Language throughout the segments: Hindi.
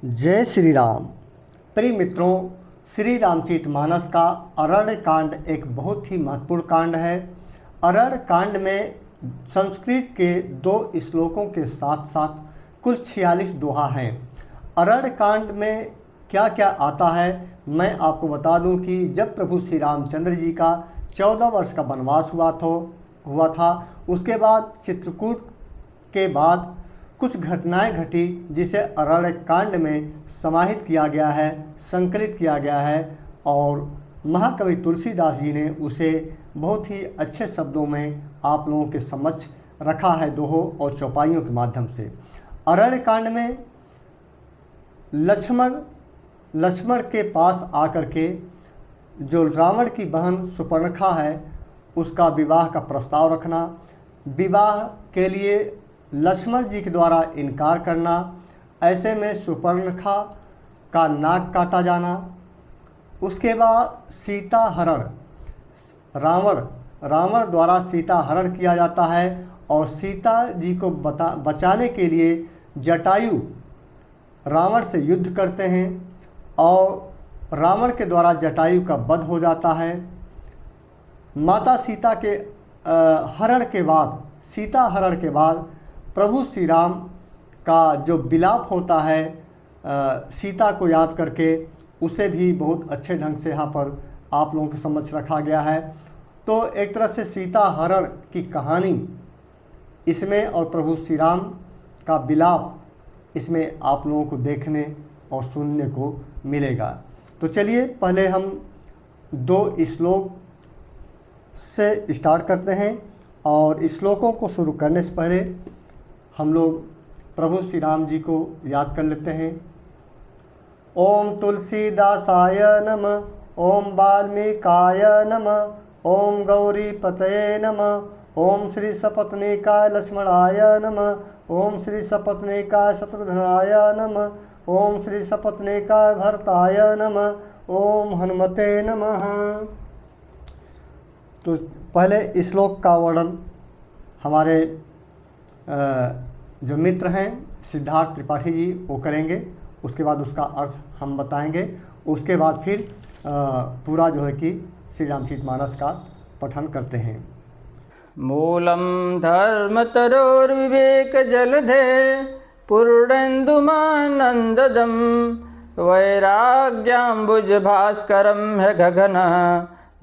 जय श्री राम। प्रिय मित्रों, श्री रामचरितमानस का अरण्य कांड एक बहुत ही महत्वपूर्ण कांड है। अरण्य कांड में संस्कृत के 2 श्लोकों के साथ साथ कुल 46 दोहा हैं। अरण्य कांड में क्या क्या आता है मैं आपको बता दूं कि जब प्रभु श्री रामचंद्र जी का 14 वर्ष का वनवास हुआ था, उसके बाद चित्रकूट के बाद कुछ घटनाएं घटी जिसे अरण्य कांड में समाहित किया गया है, संकलित किया गया है और महाकवि तुलसीदास जी ने उसे बहुत ही अच्छे शब्दों में आप लोगों के समक्ष रखा है दोहों और चौपाइयों के माध्यम से। अरण्य कांड में लक्ष्मण के पास आकर के जो रावण की बहन सुपर्णखा है उसका विवाह का प्रस्ताव रखना, विवाह के लिए लक्ष्मण जी के द्वारा इनकार करना, ऐसे में सुपर्णखा का नाक काटा जाना, उसके बाद सीता हरण, रावण द्वारा सीता हरण किया जाता है और सीता जी को बचाने के लिए जटायु रावण से युद्ध करते हैं और रावण के द्वारा जटायु का वध हो जाता है। माता सीता के सीता हरण के बाद प्रभु श्री राम का जो विलाप होता है सीता को याद करके, उसे भी बहुत अच्छे ढंग से यहाँ पर आप लोगों के समक्ष रखा गया है। तो एक तरह से सीता हरण की कहानी इसमें और प्रभु श्री राम का विलाप इसमें आप लोगों को देखने और सुनने को मिलेगा। तो चलिए पहले हम 2 श्लोक से स्टार्ट करते हैं और श्लोकों को शुरू करने से पहले हम लोग प्रभु श्री राम जी को याद कर लेते हैं। ओम तुलसीदासाय नमः, ओम वाल्मीकाय नमः, ओम गौरी पतये नमः, ओम श्री सपत्नीकाय लक्ष्मणाय नमः, ओम श्री सपत्नीकाय शत्रुघ्नाय नमः, ओम श्री सपत्नीकाय भरताय नमः, ओम हनुमते नमः। तो पहले श्लोक का वर्णन हमारे जो मित्र हैं सिद्धार्थ त्रिपाठी जी वो करेंगे, उसके बाद उसका अर्थ हम बताएंगे, उसके बाद फिर पूरा जो है कि श्री रामचरितमानस का पठन करते हैं। मूलम धर्मतरोर्विवेक जलधे पूर्णेन्दुमानन्ददं वैराग्याम्बुज भास्करं ह गगन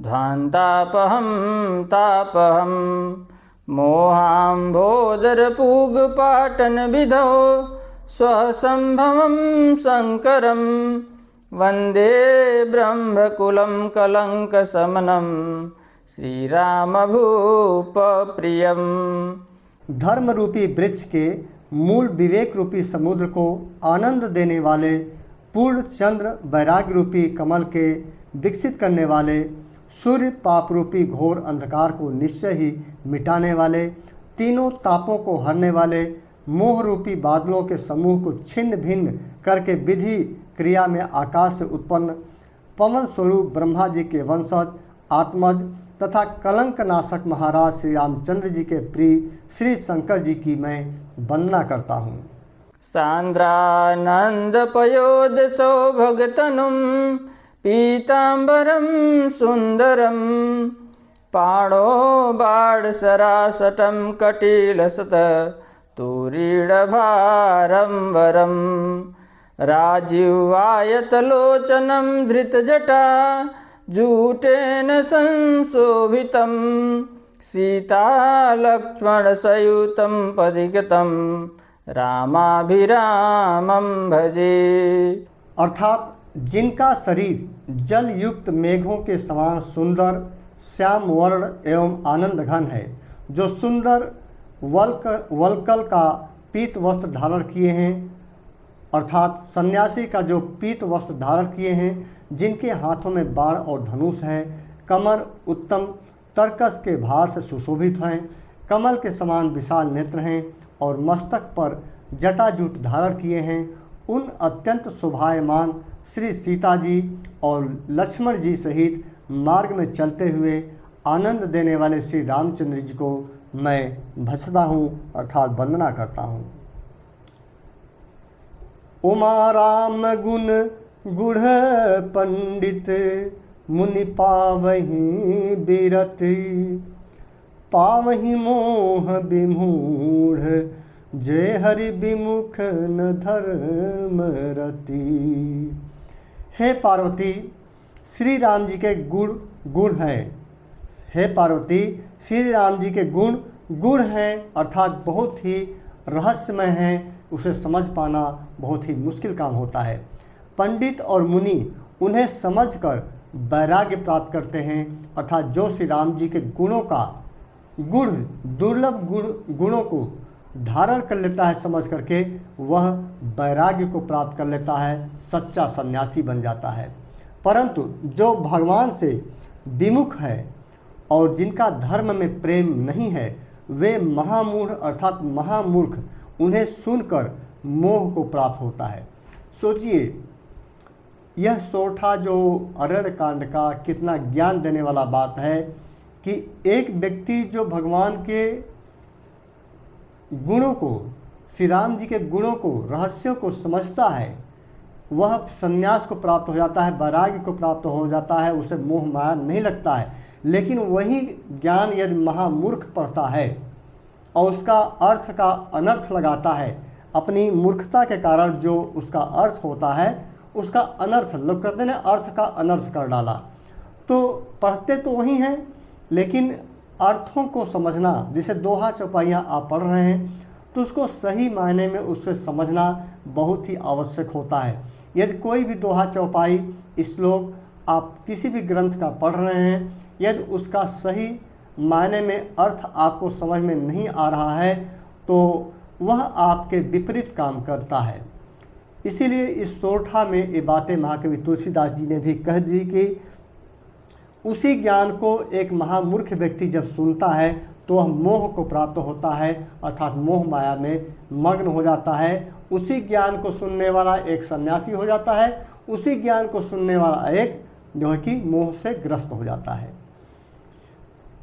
ध्वान्तापहं तापहं मोहाम्भोदरपूगपाटन विधौ स्वसंभवं शङ्करं वन्दे ब्रह्मकुलं कलङ्कशमनं श्रीरामभूपप्रियं। धर्म रूपी वृक्ष के मूल विवेक रूपी समुद्र को आनंद देने वाले, पूर्ण चंद्र वैराग्य रूपी कमल के विकसित करने वाले, सूर्य पाप रूपी घोर अंधकार को निश्चय ही मिटाने वाले, तीनों तापों को हरने वाले, मोह रूपी बादलों के समूह को छिन्न भिन्न करके विधि क्रिया में आकाश से उत्पन्न पवन स्वरूप ब्रह्मा जी के वंशज आत्मज तथा कलंक नाशक महाराज श्री रामचंद्र जी के प्रिय श्री शंकर जी की मैं वंदना करता हूँ। सांद्रानंद पयोद सौभगतनुम पीतांबरम सुंदरम पाणो बाणसरासटं कटिलसत तुरीडभारंवरम राजीवायतलोचनं धृतजटा जूटेन संशोभितं सीतालक्ष्मणसयुतं पदिगतं रामाभिरामं भजे। अर्थात जिनका शरीर जल युक्त मेघों के समान सुंदर श्याम वर्ण एवं आनंद घन है, जो सुंदर वल्कल का पीत वस्त्र धारण किए हैं, अर्थात सन्यासी का जो पीत वस्त्र धारण किए हैं, जिनके हाथों में बाण और धनुष है, कमर उत्तम तरकस के भार से सुशोभित हैं, कमल के समान विशाल नेत्र हैं और मस्तक पर जटाजूट धारण किए हैं, उन अत्यंत शोभायमान श्री सीता जी और लक्ष्मण जी सहित मार्ग में चलते हुए आनंद देने वाले श्री रामचंद्र जी को मैं भजता हूँ अर्थात वंदना करता हूँ। उमा राम गुण गुढ़ पंडित, मुनि पावहि बिरति, पावहि मोह विमूढ़, जय हरि विमुख न धर्म रति। हे पार्वती, श्री राम जी के गुण हैं। हे पार्वती, श्री राम जी के गुण हैं, अर्थात बहुत ही रहस्यमय हैं, उसे समझ पाना बहुत ही मुश्किल काम होता है। पंडित और मुनि उन्हें समझकर वैराग्य प्राप्त करते हैं, अर्थात जो श्री राम जी के गुणों का दुर्लभ गुणों को धारण कर लेता है समझ करके, वह वैराग्य को प्राप्त कर लेता है, सच्चा सन्यासी बन जाता है। परंतु जो भगवान से विमुख है और जिनका धर्म में प्रेम नहीं है, वे महामूढ़ अर्थात महामूर्ख, उन्हें सुनकर मोह को प्राप्त होता है। सोचिए, यह सोठा जो अरण्य कांड का कितना ज्ञान देने वाला बात है कि एक व्यक्ति जो भगवान के गुणों को, श्री राम जी के गुणों को, रहस्यों को समझता है, वह संन्यास को प्राप्त हो जाता है, वैराग्य को प्राप्त हो जाता है, उसे मोह माया नहीं लगता है। लेकिन वही ज्ञान यदि महामूर्ख पढ़ता है और उसका अर्थ का अनर्थ लगाता है, अपनी मूर्खता के कारण जो उसका अर्थ होता है उसका अनर्थ, लोग कहते हैं अर्थ का अनर्थ कर डाला, तो पढ़ते तो वही हैं लेकिन अर्थों को समझना, जैसे दोहा चौपाइयाँ आप पढ़ रहे हैं तो उसको सही मायने में उससे समझना बहुत ही आवश्यक होता है। यदि कोई भी दोहा चौपाई, श्लोक आप किसी भी ग्रंथ का पढ़ रहे हैं, यदि उसका सही मायने में अर्थ आपको समझ में नहीं आ रहा है तो वह आपके विपरीत काम करता है। इसीलिए इस सोठा में ये बातें महाकवि तुलसीदास जी ने भी कह दी कि उसी ज्ञान को एक महामूर्ख व्यक्ति जब सुनता है तो वह मोह को प्राप्त होता है, अर्थात मोह माया में मग्न हो जाता है। उसी ज्ञान को सुनने वाला एक सन्यासी हो जाता है, उसी ज्ञान को सुनने वाला एक जो है कि मोह से ग्रस्त हो जाता है।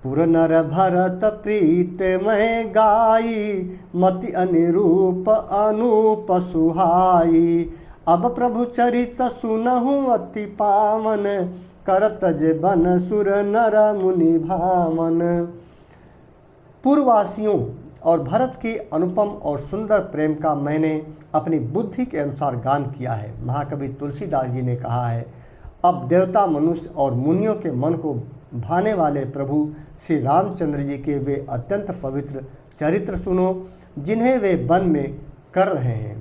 पुर नर भरत प्रीत मैं गाई, मति अनुरूप अनूप सुहाई, अब प्रभु चरित सुनहु अति पावन, करत जे बन सुर नर मुनि भावन। पूर्ववासियों और भरत के अनुपम और सुंदर प्रेम का मैंने अपनी बुद्धि के अनुसार गान किया है। महाकवि तुलसीदास जी ने कहा है, अब देवता, मनुष्य और मुनियों के मन को भाने वाले प्रभु श्री रामचंद्र जी के वे अत्यंत पवित्र चरित्र सुनो, जिन्हें वे वन में कर रहे हैं।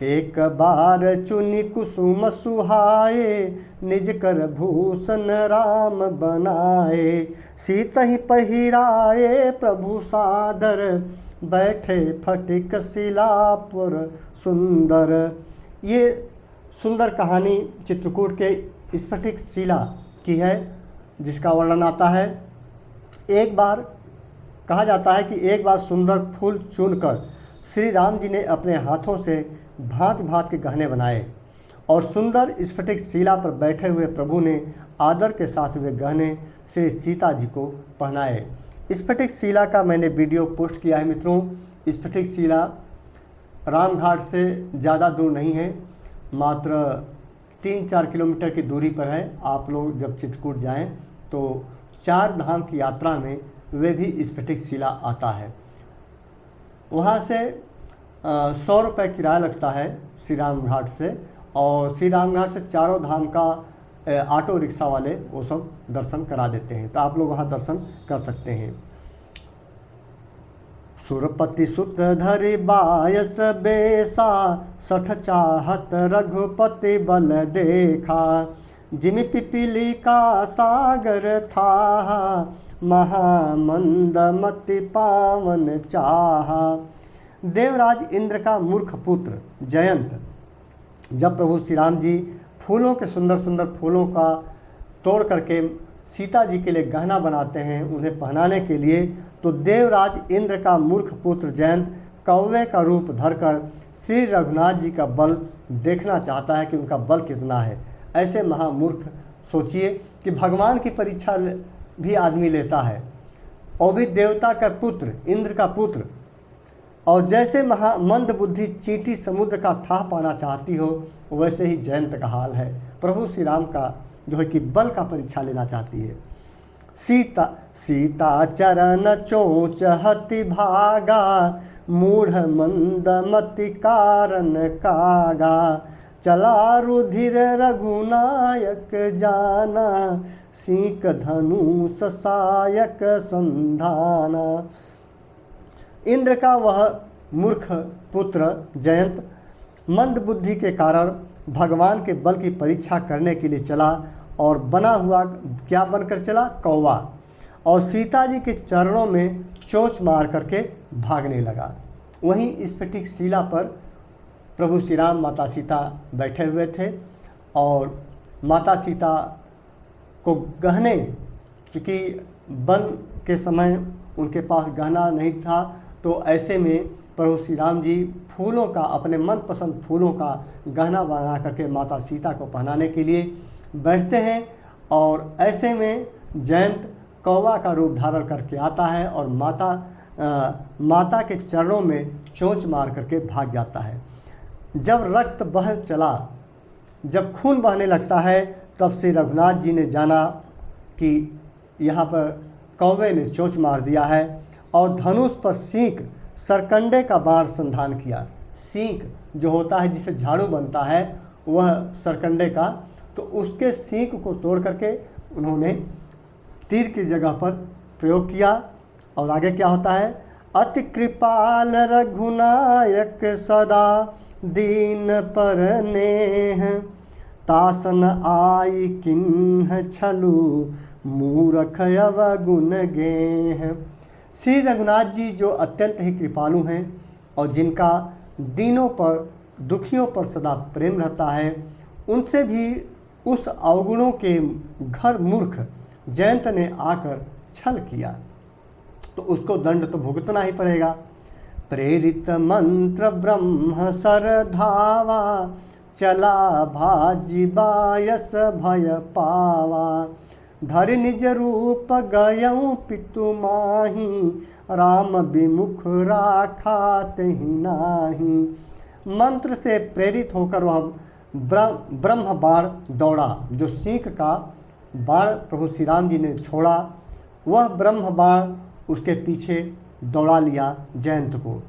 एक बार चुनि कुसुम सुहाए, निज कर भूषण राम बनाए, सीत ही पहिराए प्रभु सादर, बैठे फटिक शिलापुर सुंदर। ये सुंदर कहानी चित्रकूट के स्फटिक शिला की है, जिसका वर्णन आता है। एक बार कहा जाता है कि एक बार सुंदर फूल चुनकर श्री राम जी ने अपने हाथों से भांति भांति के गहने बनाए और सुंदर स्फटिक शिला पर बैठे हुए प्रभु ने आदर के साथ वे गहने श्री सीता जी को पहनाए। स्फटिक शिला का मैंने वीडियो पोस्ट किया है मित्रों। स्फटिक शिला रामघाट से ज़्यादा दूर नहीं है, मात्र 3-4 किलोमीटर की दूरी पर है। आप लोग जब चित्रकूट जाएं तो 4 धाम की यात्रा में वे भी स्फटिक शिला आता है। वहाँ से 100 रुपये किराया लगता है श्री राम घाट से, और श्री राम घाट से चारों धाम का ऑटो रिक्शा वाले वो सब दर्शन करा देते हैं, तो आप लोग वहाँ दर्शन कर सकते हैं। सुरपति सुत धरि बायस बेसा, 60 चाहत रघुपति बल देखा, जिमि पिपीली का सागर था, महामंद मति पावन चाहा। देवराज इंद्र का मूर्ख पुत्र जयंत जब प्रभु श्री राम जी फूलों के सुंदर सुंदर फूलों का तोड़ करके सीता जी के लिए गहना बनाते हैं उन्हें पहनाने के लिए, तो देवराज इंद्र का मूर्ख पुत्र जयंत कौवे का रूप धरकर श्री रघुनाथ जी का बल देखना चाहता है कि उनका बल कितना है। ऐसे महामूर्ख, सोचिए कि भगवान की परीक्षा भी आदमी लेता है, और भी देवता का पुत्र, इंद्र का पुत्र, और जैसे मंद बुद्धि चींटी समुद्र का थाह पाना चाहती हो, वैसे ही जयंत का हाल है। प्रभु श्री राम का जो है कि बल का परीक्षा लेना चाहती है। सीता चरण चोंच हति भागा, मूढ़ मंद मति कारण कागा, चला रुधिर रघुनायक जाना, सीक धनुष सायक संधाना। इंद्र का वह मूर्ख पुत्र जयंत मंद बुद्धि के कारण भगवान के बल की परीक्षा करने के लिए चला और बना हुआ क्या बनकर चला? कौवा। और सीता जी के चरणों में चोंच मार करके भागने लगा। वहीं इस स्फटिक शिला पर प्रभु श्री राम माता सीता बैठे हुए थे और माता सीता को गहने, चूँकि वन के समय उनके पास गहना नहीं था, तो ऐसे में प्रभु श्री राम जी फूलों का, अपने मनपसंद फूलों का गहना बना करके माता सीता को पहनाने के लिए बैठते हैं। और ऐसे में जयंत कौवा का रूप धारण करके आता है और माता के चरणों में चोंच मार करके भाग जाता है। जब रक्त बह चला, जब खून बहने लगता है, तब से रघुनाथ जी ने जाना कि यहाँ पर कौवे ने चोंच मार दिया है और धनुष पर सींक सरकंडे का बाण संधान किया। सींक जो होता है जिसे झाड़ू बनता है, वह सरकंडे का, तो उसके सींक को तोड़ करके उन्होंने तीर की जगह पर प्रयोग किया। और आगे क्या होता है? अति कृपाल रघुनायक सदा दीन पर नेह, तासन आई किन्ह छलु मूरख अवगुण गेह। श्री रघुनाथ जी जो अत्यंत ही कृपालु हैं और जिनका दीनों पर, दुखियों पर सदा प्रेम रहता है, उनसे भी उस अवगुणों के घर मूर्ख जयंत ने आकर छल किया, तो उसको दंड तो भुगतना ही पड़ेगा। प्रेरित मंत्र ब्रह्म सर धावा, चला भाजी बायस भय पावा, धरि निज रूप गयऊ पितु माही, राम विमुख राखा तेहि नाही। मंत्र से प्रेरित होकर वह ब्रह्म बाण दौड़ा, जो सींक का बाण प्रभु श्री राम जी ने छोड़ा, वह ब्रह्म बाण उसके पीछे दौड़ा लिया जयंत को।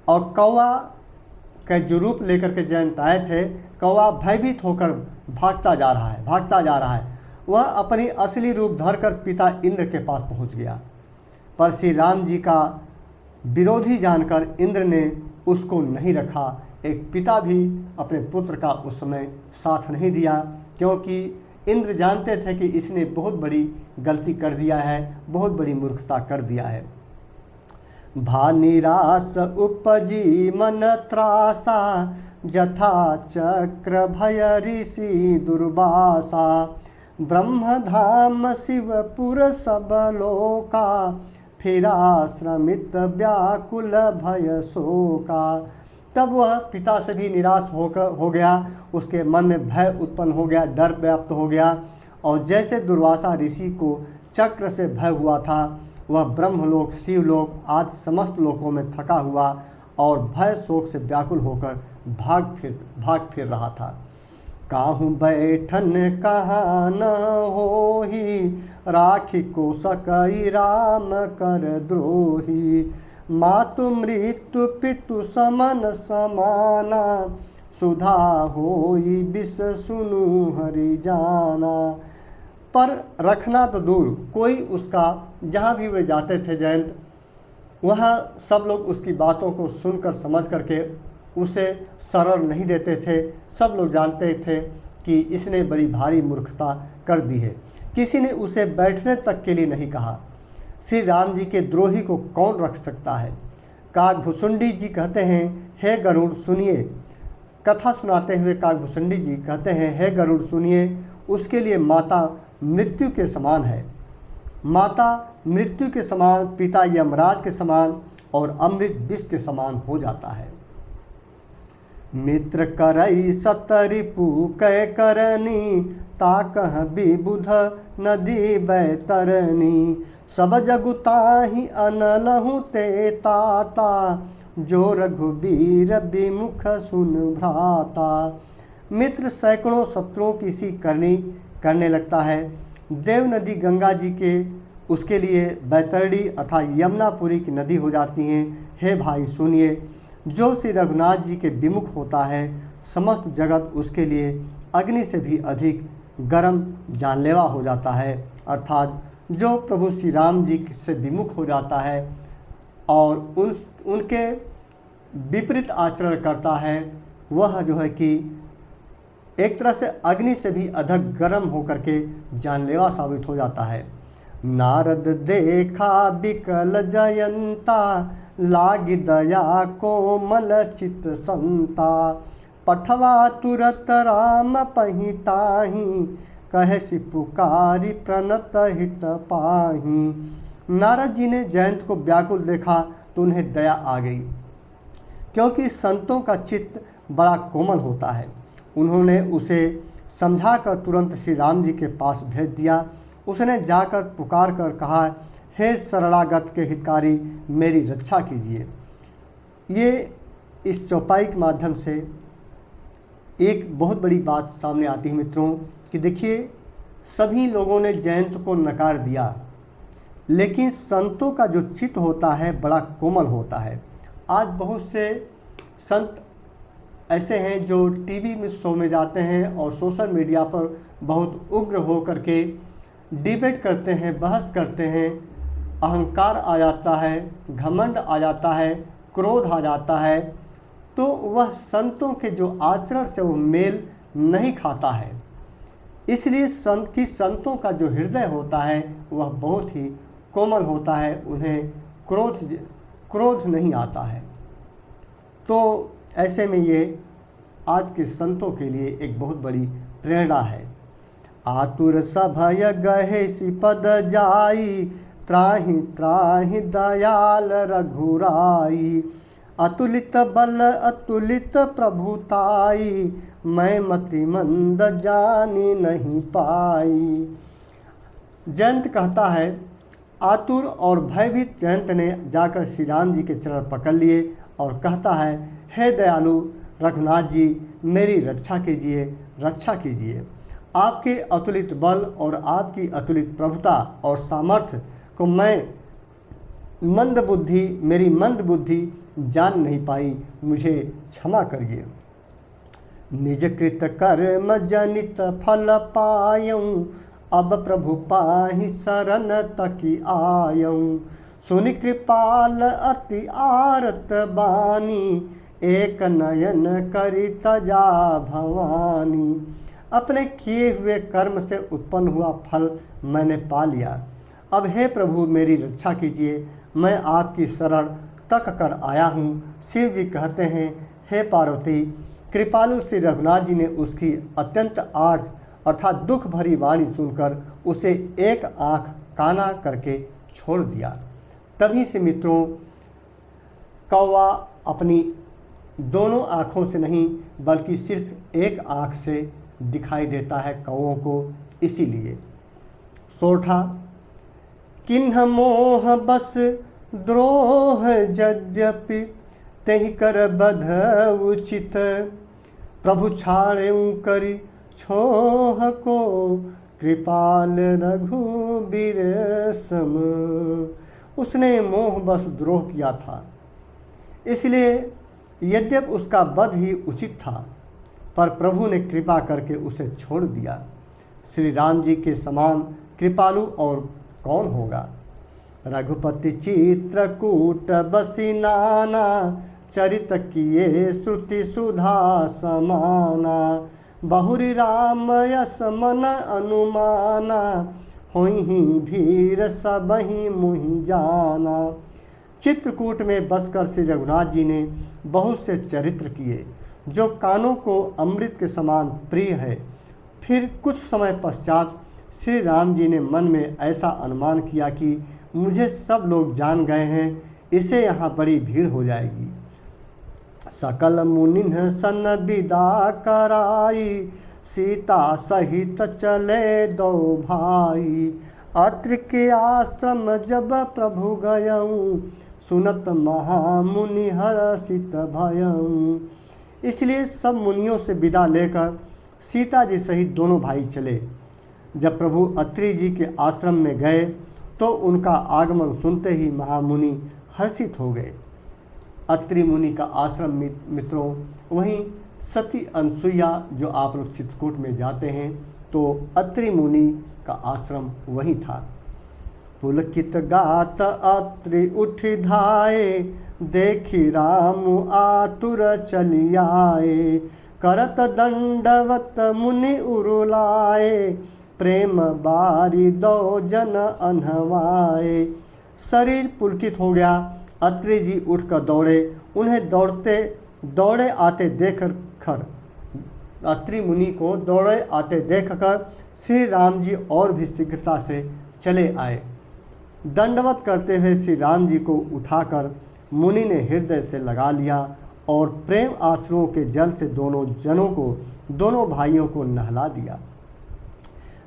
और कौवा का जो रूप लेकर के जयंत आए थे, कौवा भयभीत होकर भागता जा रहा है। वह अपनी असली रूप धरकर पिता इंद्र के पास पहुंच गया, पर श्री राम जी का विरोधी जानकर इंद्र ने उसको नहीं रखा। एक पिता भी अपने पुत्र का उस समय साथ नहीं दिया, क्योंकि इंद्र जानते थे कि इसने बहुत बड़ी गलती कर दिया है, बहुत बड़ी मूर्खता कर दिया है। भा निरास उपजी मन त्रासा, जथा चक्र भय ऋषि दुर्वासा, ब्रह्मधाम शिवपुर सब लोका, फिरा श्रमित व्याकुल भय शोका। तब वह पिता से भी निराश हो गया, उसके मन में भय उत्पन्न हो गया, डर व्याप्त हो गया। और जैसे दुर्वासा ऋषि को चक्र से भय हुआ था, वह ब्रह्मलोक, शिवलोक आदि समस्त लोकों में थका हुआ और भय शोक से व्याकुल होकर भाग फिर रहा था। काहूँ बैठन कहाँ न होही, राखी को सकई राम कर द्रोही, मातु मृत्यु पितु समन समाना, सुधा होई विष सुनु हरि जाना। पर रखना तो दूर, कोई उसका, जहाँ भी वे जाते थे जयंत, वहाँ सब लोग उसकी बातों को सुनकर समझ करके उसे शरण नहीं देते थे। सब लोग जानते थे कि इसने बड़ी भारी मूर्खता कर दी है। किसी ने उसे बैठने तक के लिए नहीं कहा। श्री राम जी के द्रोही को कौन रख सकता है? काकभुसुंडी जी कहते हैं, हे गरुड़ सुनिए। कथा सुनाते हुए काकभुसुंडी जी कहते हैं, हे गरुड़ सुनिए, उसके लिए माता मृत्यु के समान है। माता मृत्यु के समान, पिता यमराज के समान और अमृत विष के समान हो जाता है। मित्र करई सतरिपु कै करनी, ताकह विबुध नदी बैतरनी, सब जगु ताहि अनलहु ते ताता, जो रघुबीर विमुख सुन भ्राता। मित्र सैकड़ों शत्रुओं की सी करने लगता है। देव नदी गंगा जी के उसके लिए बैतरणी अर्थात यमुनापुरी की नदी हो जाती हैं। हे भाई सुनिए, जो श्री रघुनाथ जी के विमुख होता है समस्त जगत उसके लिए अग्नि से भी अधिक गर्म जानलेवा हो जाता है। अर्थात जो प्रभु श्री राम जी से विमुख हो जाता है और उनके विपरीत आचरण करता है, वह जो है कि एक तरह से अग्नि से भी अधिक गर्म होकर के जानलेवा साबित हो जाता है। नारद देखा बिकल जयंता, लागी दया कोमल चित संता। पठवा तुरत राम पहिताही, कहे पुकारी प्रणत हित पाही। नारद जी ने जयंत को व्याकुल देखा तो उन्हें दया आ गई, क्योंकि संतों का चित्त बड़ा कोमल होता है। उन्होंने उसे समझाकर तुरंत श्री राम जी के पास भेज दिया। उसने जाकर पुकार कर कहा, हे शरणागत के हितकारी, मेरी रक्षा कीजिए। ये इस चौपाई के माध्यम से एक बहुत बड़ी बात सामने आती है मित्रों कि देखिए, सभी लोगों ने जयंत को नकार दिया, लेकिन संतों का जो चित्त होता है बड़ा कोमल होता है। आज बहुत से संत ऐसे हैं जो टीवी में शो में जाते हैं और सोशल मीडिया पर बहुत उग्र हो करके डिबेट करते हैं, बहस करते हैं। अहंकार आ जाता है, घमंड आ जाता है, क्रोध आ जाता है, तो वह संतों के जो आचरण से वो मेल नहीं खाता है। इसलिए संतों का जो हृदय होता है वह बहुत ही कोमल होता है, उन्हें क्रोध नहीं आता है। तो ऐसे में ये आज के संतों के लिए एक बहुत बड़ी प्रेरणा है। आतुर सभय गहे सिपद जाई, त्राहि त्राहि दयाल रघुराई। अतुलित बल अतुलित प्रभुताई, मैं मति मंद जानी नहीं पाई। जयंत कहता है, आतुर और भयभीत जयंत ने जाकर श्री राम जी के चरण पकड़ लिए और कहता है, हे दयालु रघुनाथ जी, मेरी रक्षा कीजिए, रक्षा कीजिए। आपके अतुलित बल और आपकी अतुलित प्रभुता और सामर्थ्य को मेरी मंद बुद्धि जान नहीं पाई, मुझे क्षमा करिए। निज कृत कर्म जनित फल पायऊँ, अब प्रभु पाहि शरण तकी आयऊँ। सुनि कृपाल अति आरत बानी, एक नयन करि तजा भवानी। अपने किए हुए कर्म से उत्पन्न हुआ फल मैंने पा लिया। अब हे प्रभु मेरी रक्षा कीजिए, मैं आपकी शरण तक कर आया हूँ। शिव जी कहते हैं, हे पार्वती, कृपालु श्री रघुनाथ जी ने उसकी अत्यंत आर्त अर्थात दुख भरी वाणी सुनकर उसे एक आँख काना करके छोड़ दिया। तभी से मित्रों, कौवा अपनी दोनों आँखों से नहीं बल्कि सिर्फ एक आँख से दिखाई देता है कौवों को। इसीलिए सोठा, किन्ह मोह बस द्रोह यद्यपि, तेहि कर बध उचित। प्रभु छाड़ेऊ करी छोह को, कृपाल रघुबीर सम। उसने मोह बस द्रोह किया था, इसलिए यद्यप उसका वध ही उचित था, पर प्रभु ने कृपा करके उसे छोड़ दिया। श्री राम जी के समान कृपालु और कौन होगा। रघुपति चित्रकूट बसी नाना, चरित किए श्रुति सुधा समाना। बहुरी राम यस मन अनुमाना, होई भीर सबहि मुहि जाना। चित्रकूट में बसकर श्री रघुनाथ जी ने बहुत से चरित्र किए जो कानों को अमृत के समान प्रिय है। फिर कुछ समय पश्चात श्री राम जी ने मन में ऐसा अनुमान किया कि मुझे सब लोग जान गए हैं, इसे यहाँ बड़ी भीड़ हो जाएगी। सकल मुनिन्ह सन विदा कराई, सीता सहित चले दो भाई। अत्रि के आश्रम जब प्रभु गयऊँ, सुनत महामुनि हर्षित भयम। इसलिए सब मुनियों से विदा लेकर सीता जी सहित दोनों भाई चले। जब प्रभु अत्रि जी के आश्रम में गए तो उनका आगमन सुनते ही महामुनि हर्षित हो गए। अत्रि मुनि का आश्रम मित्रों वहीं सती अनसुईया, जो आप लोग चित्रकूट में जाते हैं तो अत्रि मुनि का आश्रम वहीं था। पुलकित गात अत्रि उठ धाये, देखी राम आतुर चली आए। करत दंडवत मुनि उरुलाए, प्रेम बारी दो जन अनहवाए। शरीर पुलकित हो गया। अत्रि जी उठकर दौड़े। उन्हें दौड़े आते देखकर अत्रि मुनि को दौड़े आते देखकर श्री राम जी और भी शीघ्रता से चले आए। दंडवत करते हुए श्री राम जी को उठाकर मुनि ने हृदय से लगा लिया और प्रेम आश्रुओं के जल से दोनों भाइयों को नहला दिया।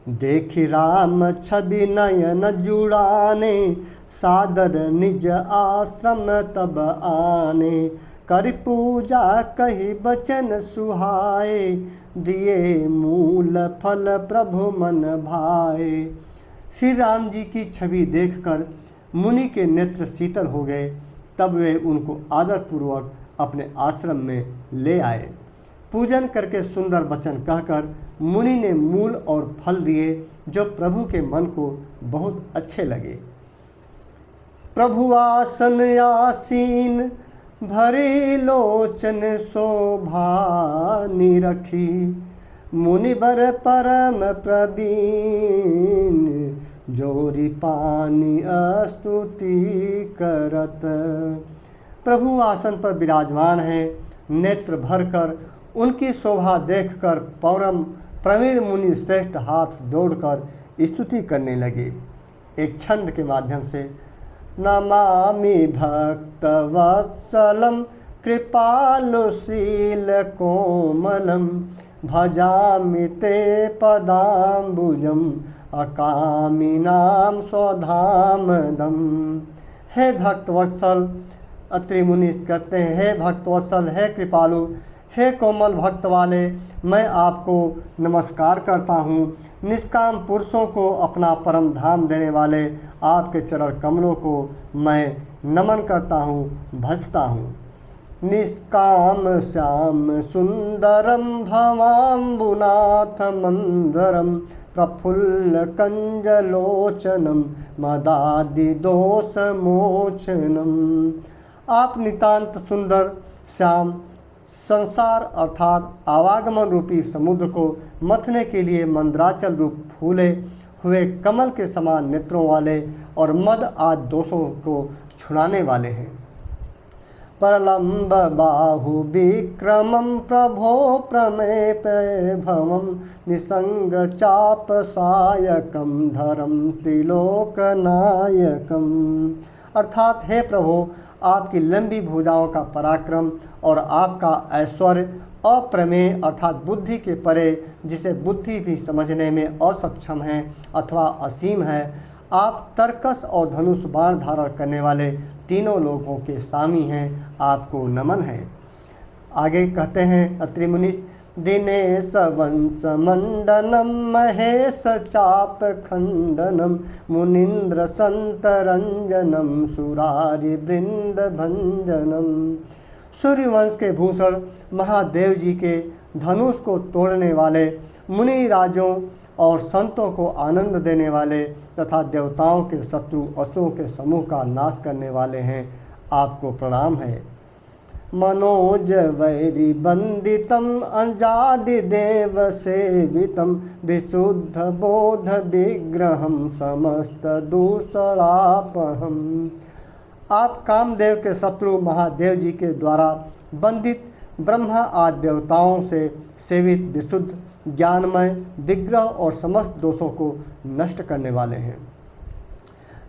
देखी राम छवि नयन जुड़ाने, सादर निज आश्रम तब आने। कर पूजा कही बचन सुहाए, दिए मूल फल प्रभु मन भाए। श्री राम जी की छवि देखकर मुनि के नेत्र शीतल हो गए। तब वे उनको आदरपूर्वक अपने आश्रम में ले आए। पूजन करके सुंदर वचन कहकर मुनि ने मूल और फल दिए, जो प्रभु के मन को बहुत अच्छे लगे। प्रभु आसन आसीन, भरी लोचन शोभा निरखी। मुनिवर परम प्रवीण, जोरी पानी स्तुति करत। प्रभु आसन पर विराजमान है। नेत्र भरकर उनकी शोभा देखकर प्रवीण मुनि श्रेष्ठ हाथ जोड़कर स्तुति करने लगे। एक छंद के माध्यम से नमामि भक्तवत्सलं, कृपालुशील कोमलम। भजामि ते पदाम्बुजम, अकामिनां स्वधामदम। हे भक्तवत्सल, अत्रि मुनि कहते हैं, हे भक्तवत्सल, हे कृपालु, हे कोमल भक्त वाले, मैं आपको नमस्कार करता हूँ। निष्काम पुरुषों को अपना परम धाम देने वाले आपके चरण कमलों को मैं नमन करता हूँ, भजता हूँ। निष्काम श्याम सुंदरम भवाम्बुनाथ मंदरम, प्रफुल्ल कंजलोचनम, मदादि दोष मोचनम। आप नितांत सुंदर श्याम, संसार अर्थात आवागमन रूपी समुद्र को मथने के लिए मंदराचल रूप फूले हुए कमल के समान नेत्रों वाले और मद आदि दोषों को छुड़ाने वाले हैं। परलंब बाहु विक्रमं, प्रभो प्रमेप भवम। निसंग चाप सायकम, धरम त्रिलोकनायकम। अर्थात हे प्रभु, आपकी लंबी भुजाओं का पराक्रम और आपका ऐश्वर्य अप्रमेय अर्थात बुद्धि के परे, जिसे बुद्धि भी समझने में असक्षम है अथवा असीम है। आप तर्कस और धनुष बाण धारण करने वाले तीनों लोगों के स्वामी हैं। आपको नमन है। आगे कहते हैं अत्रि मुनि, दिनेश वंश मंडनम, महेश चाप खंडनम। मुनीन्द्र संत रंजनम, सुरारि वृंद भंजनम। सूर्यवंश के भूषण महादेव जी के धनुष को तोड़ने वाले, मुनि राजों और संतों को आनंद देने वाले तथा देवताओं के शत्रु असुरों के समूह का नाश करने वाले हैं। आपको प्रणाम है। मनोज वैरी बंदितम, अंजादि देव सेवितम। विशुद्ध बोध विग्रहम, समस्त दूषणापहम। आप कामदेव के शत्रु महादेव जी के द्वारा बंदित ब्रह्मा आदि देवताओं से सेवित विशुद्ध ज्ञानमय विग्रह और समस्त दोषों को नष्ट करने वाले हैं।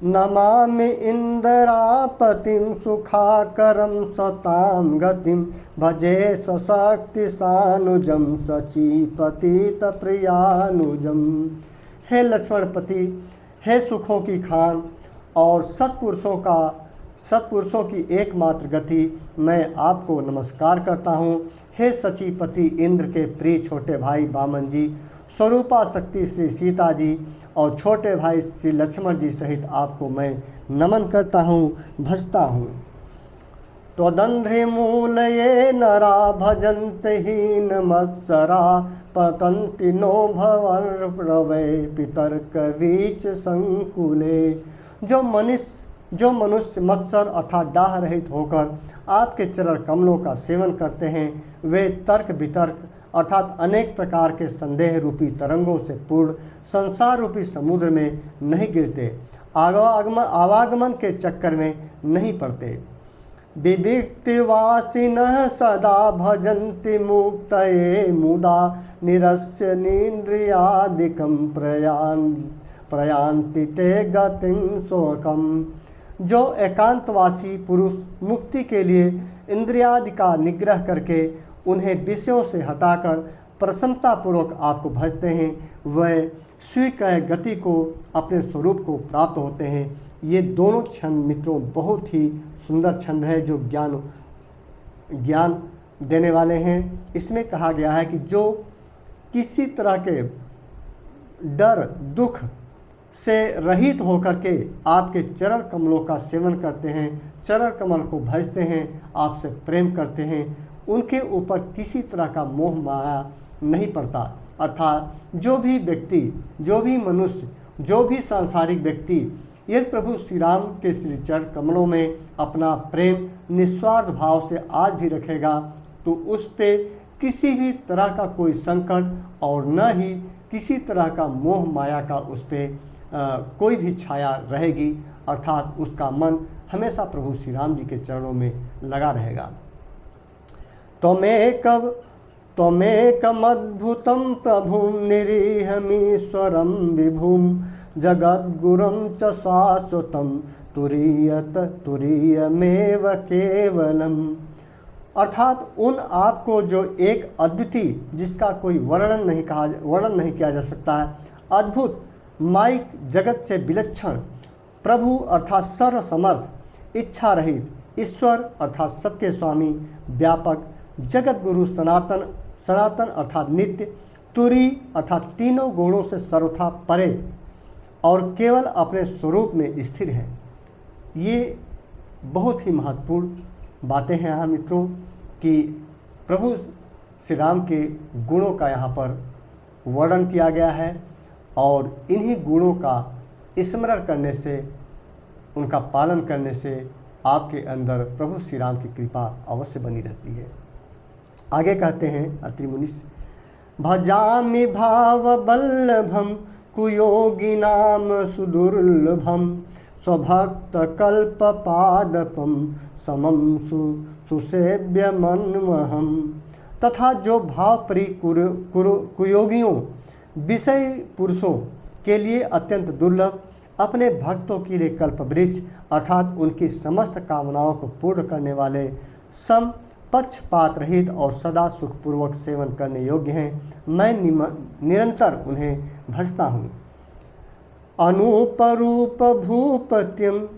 नमामि इंद्रापतिम, सुखाकरम सताम गतिम। भजे सशक्ति सानुजम, सचीपतित प्रियानुजम। हे लक्ष्मणपति, हे सुखों की खान और सत्पुरुषों का सत्पुरुषों की एकमात्र गति, मैं आपको नमस्कार करता हूँ। हे सचीपति इंद्र के प्रिय छोटे भाई वामन जी, स्वरूपा शक्ति श्री सीता जी और छोटे भाई श्री लक्ष्मण जी सहित आपको मैं नमन करता हूँ, भजता हूँ। त्वदन्ध्रिमूलये नरा भजन्त हीन मत्सरा पतन्ति नो भवर्रवे पितर्क वीच संकुले। जो मनुष्य मत्सर अर्थात डाह रहित होकर आपके चरण कमलों का सेवन करते हैं, वे तर्क वितर्क अर्थात अनेक प्रकार के संदेह रूपी तरंगों से पूर्ण संसार रूपी समुद्र में नहीं गिरते, आवागमन के चक्कर में नहीं पड़ते। विविक्तिवासिनः सदा भजन्ति मुक्तये मुदा निरस्य निन्द्रियादिकं प्रयान्ति ते गतिं शोकम्। जो एकांतवासी पुरुष मुक्ति के लिए इंद्रियादि का निग्रह करके उन्हें विषयों से हटाकर प्रसन्नतापूर्वक आपको भजते हैं, वह स्वीकृत गति को अपने स्वरूप को प्राप्त होते हैं। ये दोनों छंद मित्रों बहुत ही सुंदर छंद है जो ज्ञान देने वाले हैं। इसमें कहा गया है कि जो किसी तरह के डर दुख से रहित होकर के आपके चरण कमलों का सेवन करते हैं, चरण कमल को भजते हैं, आपसे प्रेम करते हैं, उनके ऊपर किसी तरह का मोह माया नहीं पड़ता। अर्थात जो भी व्यक्ति, जो भी मनुष्य, जो भी सांसारिक व्यक्ति यदि प्रभु श्री राम के श्री चरण कमलों में अपना प्रेम निस्वार्थ भाव से आज भी रखेगा, तो उस पे किसी भी तरह का कोई संकट और न ही किसी तरह का मोह माया का उस पर कोई भी छाया रहेगी। अर्थात उसका मन हमेशा प्रभु श्री राम जी के चरणों में लगा रहेगा। त्वमेकमद्भुतं प्रभुं निरीहमीश्वरं विभुं जगद्गुरुं च शाश्वतं तुरीयमेव केवलम्। अर्थात उन आपको जो एक अद्वितीय, जिसका कोई वर्णन नहीं किया जा सकता है, अद्भुत, माइक, जगत से विलक्षण प्रभु अर्थात सर्व समर्थ, इच्छा रहित ईश्वर अर्थात सबके स्वामी, व्यापक, जगत गुरु, सनातन अर्थात नित्य, तुरी अर्थात तीनों गुणों से सर्वथा परे और केवल अपने स्वरूप में स्थिर है। ये बहुत ही महत्वपूर्ण बातें हैं यहाँ मित्रों कि प्रभु श्री राम के गुणों का यहाँ पर वर्णन किया गया है और इन्हीं गुणों का स्मरण करने से, उनका पालन करने से आपके अंदर प्रभु श्री राम की कृपा अवश्य बनी रहती है। आगे कहते हैं अत्रि मुनि, भजामि भावबल्लभं कुयोगिनाम सुदुर्लभं स्वभक्तकल्पपादपं समं सुसेव्यमन्वहम्। तथा जो भाव प्रिय कुयोगियों, विषय पुरुषों के लिए अत्यंत दुर्लभ, अपने भक्तों के लिए कल्पवृक्ष अर्थात उनकी समस्त कामनाओं को पूर्ण करने वाले, सम पक्षपात रहित और सदा सुखपूर्वक सेवन करने योग्य हैं, मैं निरंतर उन्हें भजता हूँ। अनुपरूप भूपतिम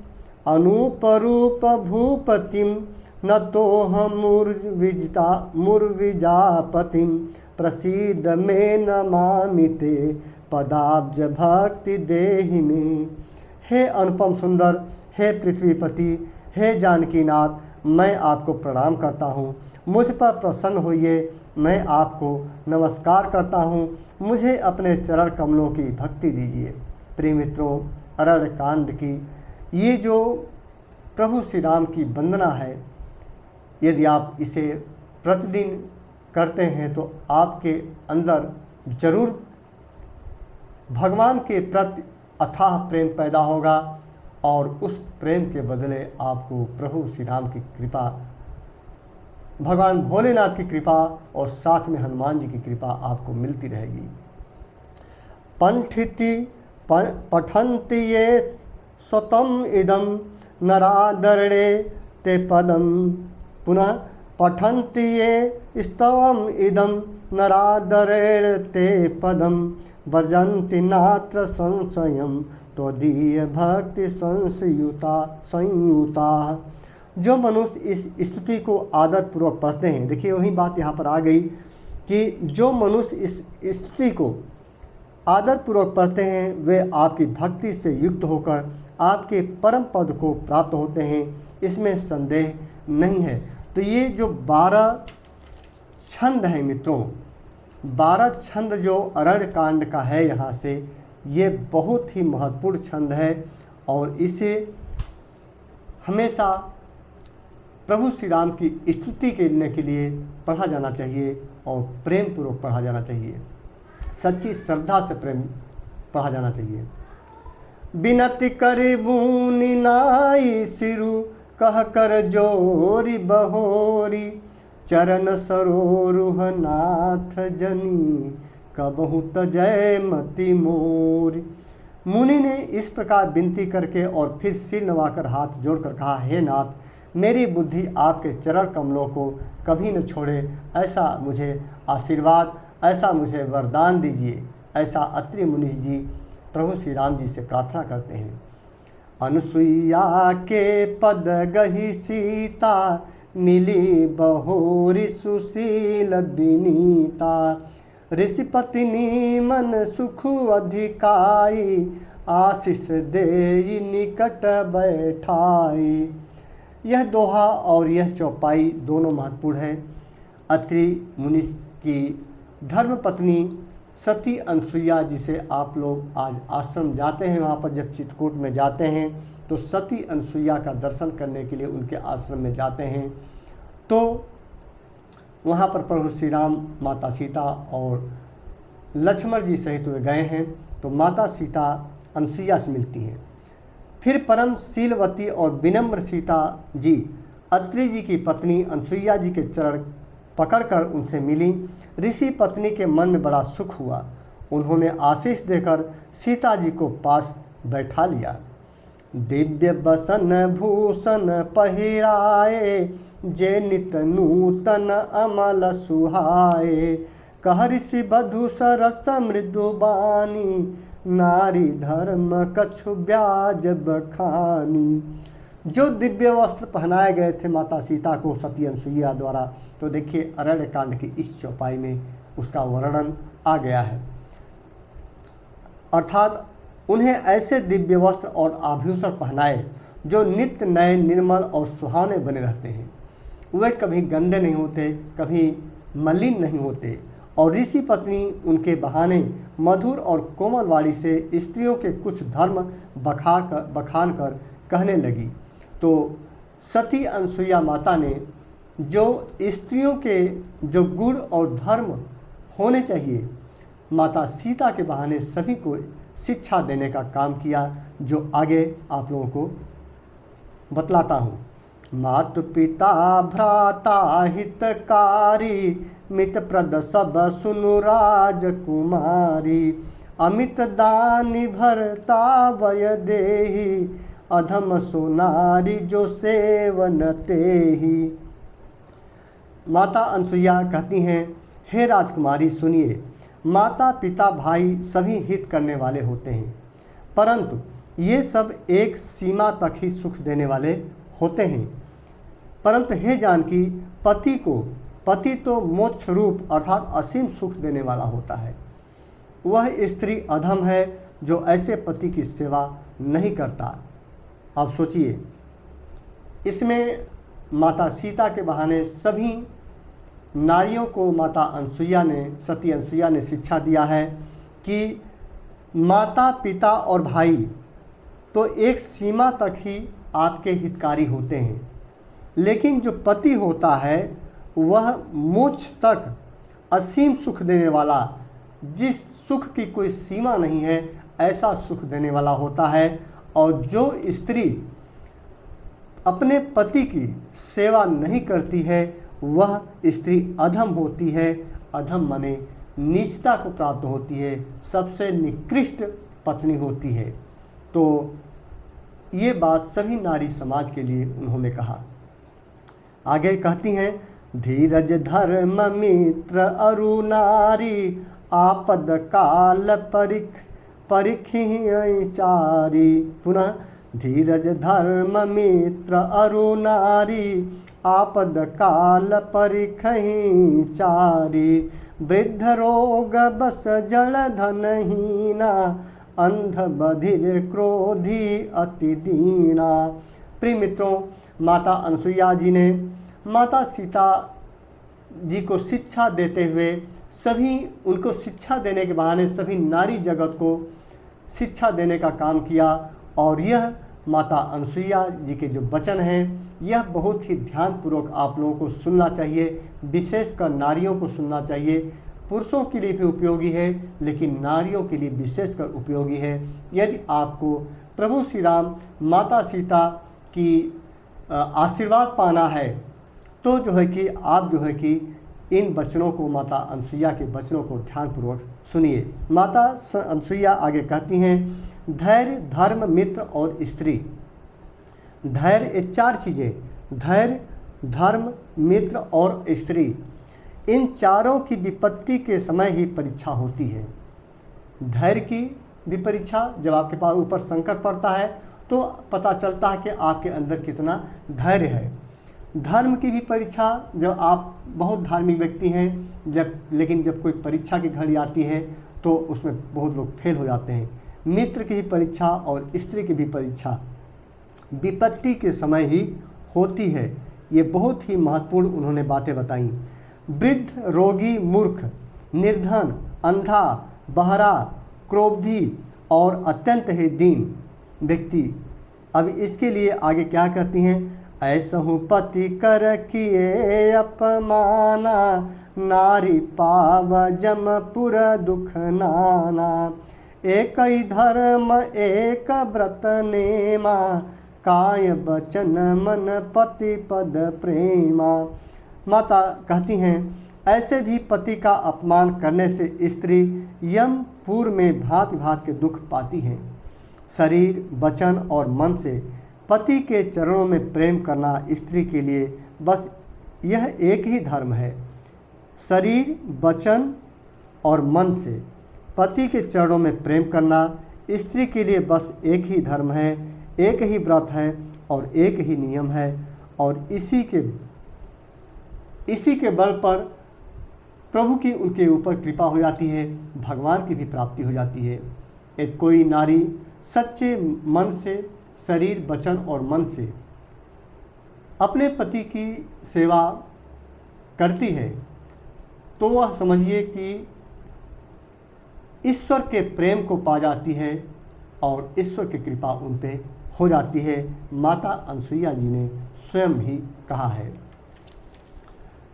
न तोहमुर्विजापतिम प्रसीद में नमामि ते पदाब्ज भक्ति देहि में। हे अनुपम सुंदर, हे पृथ्वीपति, हे जानकीनाथ, मैं आपको प्रणाम करता हूँ, मुझ पर प्रसन्न होइए, मैं आपको नमस्कार करता हूँ, मुझे अपने चरण कमलों की भक्ति दीजिए। प्रिय मित्रों, अरण्य कांड की ये जो प्रभु श्री राम की वंदना है, यदि आप इसे प्रतिदिन करते हैं तो आपके अंदर जरूर भगवान के प्रति अथाह प्रेम पैदा होगा और उस प्रेम के बदले आपको प्रभु श्री राम की कृपा, भगवान भोलेनाथ की कृपा और साथ में हनुमान जी की कृपा आपको मिलती रहेगी। पठन्ति ये स्वतम इदम नरादरणे ते पदम। पुनः पठन्ति ये स्तवम इदम नरादरेण ते पदम। वर्जन्ति नात्र संशयम त्वदीय भक्ति संयुता। जो मनुष्य इस स्तुति को आदरपूर्वक पढ़ते हैं, देखिए वही बात यहाँ पर आ गई कि जो मनुष्य इस स्तुति को आदरपूर्वक पढ़ते हैं वे आपकी भक्ति से युक्त होकर आपके परम पद को प्राप्त होते हैं, इसमें संदेह नहीं है। तो ये जो 12 छंद हैं मित्रों, 12 छंद जो अरण्य कांड का है यहाँ से, ये बहुत ही महत्वपूर्ण छंद है और इसे हमेशा प्रभु श्री राम की स्तुति करने के लिए पढ़ा जाना चाहिए और प्रेम पूर्वक पढ़ा जाना चाहिए, सच्ची श्रद्धा से प्रेम पढ़ा जाना चाहिए। बिनती करिबूनि नाई सिरु कह कर जोरी बहोरी, चरण सरोरुह नाथ जनी कबहु तजय मति मोरी। मुनि ने इस प्रकार विनती करके और फिर सिर नवाकर हाथ जोड़कर कहा, हे नाथ, मेरी बुद्धि आपके चरण कमलों को कभी न छोड़े, ऐसा मुझे आशीर्वाद, ऐसा मुझे वरदान दीजिए। ऐसा अत्रि मुनि जी प्रभु श्री राम जी से प्रार्थना करते हैं। अनुसुईया के पद गही सीता, मिली बहोरी सुशील विनीता। ऋषि पत्नी मन सुख अधिकाई, आशीष देई निकट बैठाई। यह दोहा और यह चौपाई दोनों महत्वपूर्ण है। अत्रि मुनि की धर्मपत्नी सती अनसुईया, जिसे आप लोग आज आश्रम जाते हैं, वहाँ पर जब चित्रकूट में जाते हैं तो सती अनसुईया का दर्शन करने के लिए उनके आश्रम में जाते हैं, तो वहाँ पर प्रभु श्री राम, माता सीता और लक्ष्मण जी सहित वे गए हैं, तो माता सीता अनसुईया से मिलती हैं। फिर परम शीलवती और विनम्र सीता जी अत्रि जी की पत्नी अनसुईया जी के चरण पकड़कर उनसे मिली। ऋषि पत्नी के मन में बड़ा सुख हुआ, उन्होंने आशीष देकर सीता जी को पास बैठा लिया। दिव्य बसन भूषण पहिराए, जे नित नूतन अमल सुहाए। कह ऋषि बधु सरस मृदु बानी, नारी धर्म कछु ब्याज बखानी। जो दिव्य वस्त्र पहनाए गए थे माता सीता को सती अनसुईया द्वारा, तो देखिए अरण्य कांड की इस चौपाई में उसका वर्णन आ गया है। अर्थात उन्हें ऐसे दिव्य वस्त्र और आभूषण पहनाए जो नित्य नए, निर्मल और सुहाने बने रहते हैं। वे कभी गंदे नहीं होते, कभी मलिन नहीं होते। और ऋषि पत्नी उनके बहाने मधुर और कोमल वाणी से स्त्रियों के कुछ धर्म बखान कर कहने लगी। तो सती अनसुईया माता ने जो स्त्रियों के जो गुण और धर्म होने चाहिए, माता सीता के बहाने सभी को शिक्षा देने का काम किया, जो आगे आप लोगों को बतलाता हूँ। मातु पिता भ्राता हितकारी, मित प्रद सब सुनु राजकुमारी। अमित दानी भरता वय देही, अधम सोनारी जो सेवन तेही। माता अनसुईया कहती हैं, हे राजकुमारी सुनिए, माता पिता भाई सभी हित करने वाले होते हैं, परंतु ये सब एक सीमा तक ही सुख देने वाले होते हैं। परंतु हे जानकी, पति तो मोक्ष रूप अर्थात असीम सुख देने वाला होता है। वह स्त्री अधम है जो ऐसे पति की सेवा नहीं करता। अब सोचिए, इसमें माता सीता के बहाने सभी नारियों को माता अनसुईया ने, सती अनसुईया ने शिक्षा दिया है कि माता पिता और भाई तो एक सीमा तक ही आपके हितकारी होते हैं, लेकिन जो पति होता है वह मोक्ष तक असीम सुख देने वाला, जिस सुख की कोई सीमा नहीं है, ऐसा सुख देने वाला होता है। और जो स्त्री अपने पति की सेवा नहीं करती है वह स्त्री अधम होती है। अधम माने नीचता को प्राप्त होती है, सबसे निकृष्ट पत्नी होती है। तो ये बात सभी नारी समाज के लिए उन्होंने कहा। आगे कहती हैं, धीरज धर्म मित्र अरु नारी, आपद काल परिखिं चारी। पुनः धीरज धर्म मित्र अरु नारी, आपद काल परिखहि चारी। वृद्ध रोग बस जल धनहीना, अंध बधिर क्रोधी अति दीना। प्रिय मित्रों, माता अनसुईया जी ने माता सीता जी को शिक्षा देते हुए उनको शिक्षा देने के बहाने सभी नारी जगत को शिक्षा देने का काम किया। और यह माता अनसुईया जी के जो वचन हैं, यह बहुत ही ध्यानपूर्वक आप लोगों को सुनना चाहिए, विशेषकर नारियों को सुनना चाहिए। पुरुषों के लिए भी उपयोगी है, लेकिन नारियों के लिए विशेषकर उपयोगी है। यदि आपको प्रभु श्री राम माता सीता की आशीर्वाद पाना है, तो जो है कि आप जो है कि इन वचनों को, माता अनसुईया के वचनों को ध्यानपूर्वक सुनिए। माता अनसुईया आगे कहती हैं, धैर्य, धर्म, मित्र और स्त्री। धैर्य, ये 4 चीज़ें, धैर्य, धर्म, मित्र और स्त्री, इन चारों की विपत्ति के समय ही परीक्षा होती है। धैर्य की भी परीक्षा, जब आपके पास ऊपर संकट पड़ता है तो पता चलता है कि आपके अंदर कितना धैर्य है। धर्म की भी परीक्षा, जब आप बहुत धार्मिक व्यक्ति हैं, लेकिन जब कोई परीक्षा की घड़ी आती है तो उसमें बहुत लोग फेल हो जाते हैं। मित्र की भी परीक्षा और स्त्री की भी परीक्षा विपत्ति के समय ही होती है। ये बहुत ही महत्वपूर्ण उन्होंने बातें बताई। वृद्ध, रोगी, मूर्ख, निर्धन, अंधा, बहरा, क्रोधी और अत्यंत ही दीन व्यक्ति। अब इसके लिए आगे क्या कहती हैं, ऐसहु पति कर किए अपमाना, नारी पाव जमपुर दुख नाना। एक ही धर्म एक व्रत नेमा, काय बचन मन पति पद प्रेमा। माता कहती हैं, ऐसे भी पति का अपमान करने से स्त्री यमपुर में भांति भांति के दुख पाती हैं। शरीर, वचन और मन से पति के चरणों में प्रेम करना स्त्री के लिए बस यह एक ही धर्म है। शरीर, वचन और मन से पति के चरणों में प्रेम करना स्त्री के लिए बस एक ही धर्म है, एक ही व्रत है और एक ही नियम है। और इसी के बल पर प्रभु की उनके ऊपर कृपा हो जाती है, भगवान की भी प्राप्ति हो जाती है। एक कोई नारी सच्चे मन से, शरीर, वचन और मन से अपने पति की सेवा करती है, तो वह समझिए कि ईश्वर के प्रेम को पा जाती है और ईश्वर की कृपा उन पे हो जाती है। माता अनसुईया जी ने स्वयं ही कहा है,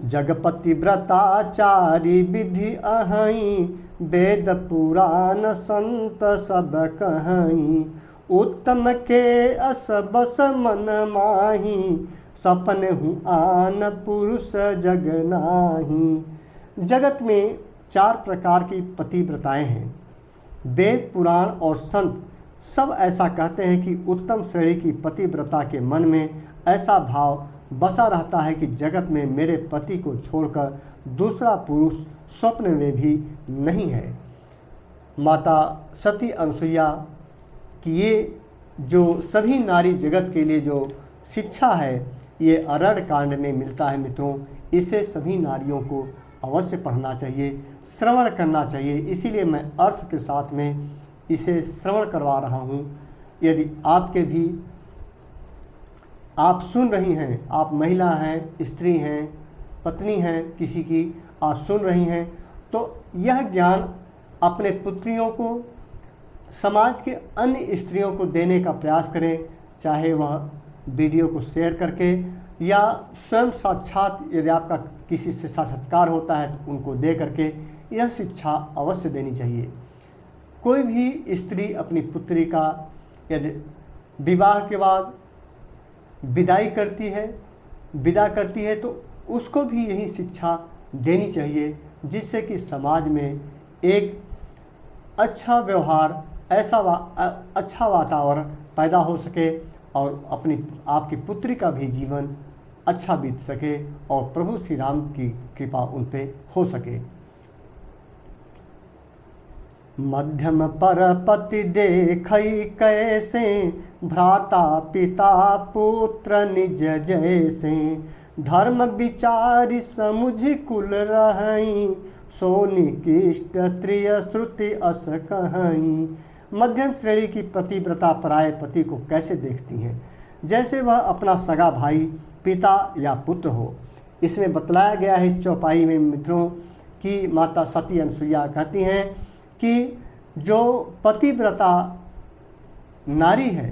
जगपति व्रताचारी विधि अहई, वेद पुराण संत सब कहई। उत्तम के अस बस मन माही, सपन हूँ आन पुरुष जग नाही। जगत में 4 प्रकार की पतिव्रताएं हैं। वेद, पुराण और संत सब ऐसा कहते हैं कि उत्तम श्रेणी की पतिव्रता के मन में ऐसा भाव बसा रहता है कि जगत में मेरे पति को छोड़कर दूसरा पुरुष स्वप्न में भी नहीं है। माता सती अनसुईया कि ये जो सभी नारी जगत के लिए जो शिक्षा है, ये अरण्य कांड में मिलता है मित्रों। इसे सभी नारियों को अवश्य पढ़ना चाहिए, श्रवण करना चाहिए। इसीलिए मैं अर्थ के साथ में इसे श्रवण करवा रहा हूँ। यदि आपके भी आप सुन रही हैं, आप महिला हैं, स्त्री हैं, पत्नी हैं किसी की, आप सुन रही हैं, तो यह ज्ञान अपने पुत्रियों को, समाज के अन्य स्त्रियों को देने का प्रयास करें। चाहे वह वीडियो को शेयर करके या स्वयं साक्षात, यदि आपका किसी से साक्षात्कार होता है तो उनको दे करके यह शिक्षा अवश्य देनी चाहिए। कोई भी स्त्री अपनी पुत्री का यदि विवाह के बाद विदा करती है तो उसको भी यही शिक्षा देनी चाहिए, जिससे कि समाज में एक अच्छा व्यवहार, अच्छा वातावरण पैदा हो सके और आपकी पुत्री का भी जीवन अच्छा बीत सके और प्रभु श्री राम की कृपा उन पे हो सके। मध्यम पर पति देखई कैसे, भ्राता पिता पुत्र निज जैसे। धर्म विचारि समुझि कुल रहई, सो निकृष्ट त्रिय श्रुति अस कहई। मध्यम श्रेणी की पतिव्रता पराये पति को कैसे देखती हैं, जैसे वह अपना सगा भाई, पिता या पुत्र हो। इसमें बतलाया गया है इस चौपाई में मित्रों कि माता सती अनसुईया कहती हैं कि जो पतिव्रता नारी है,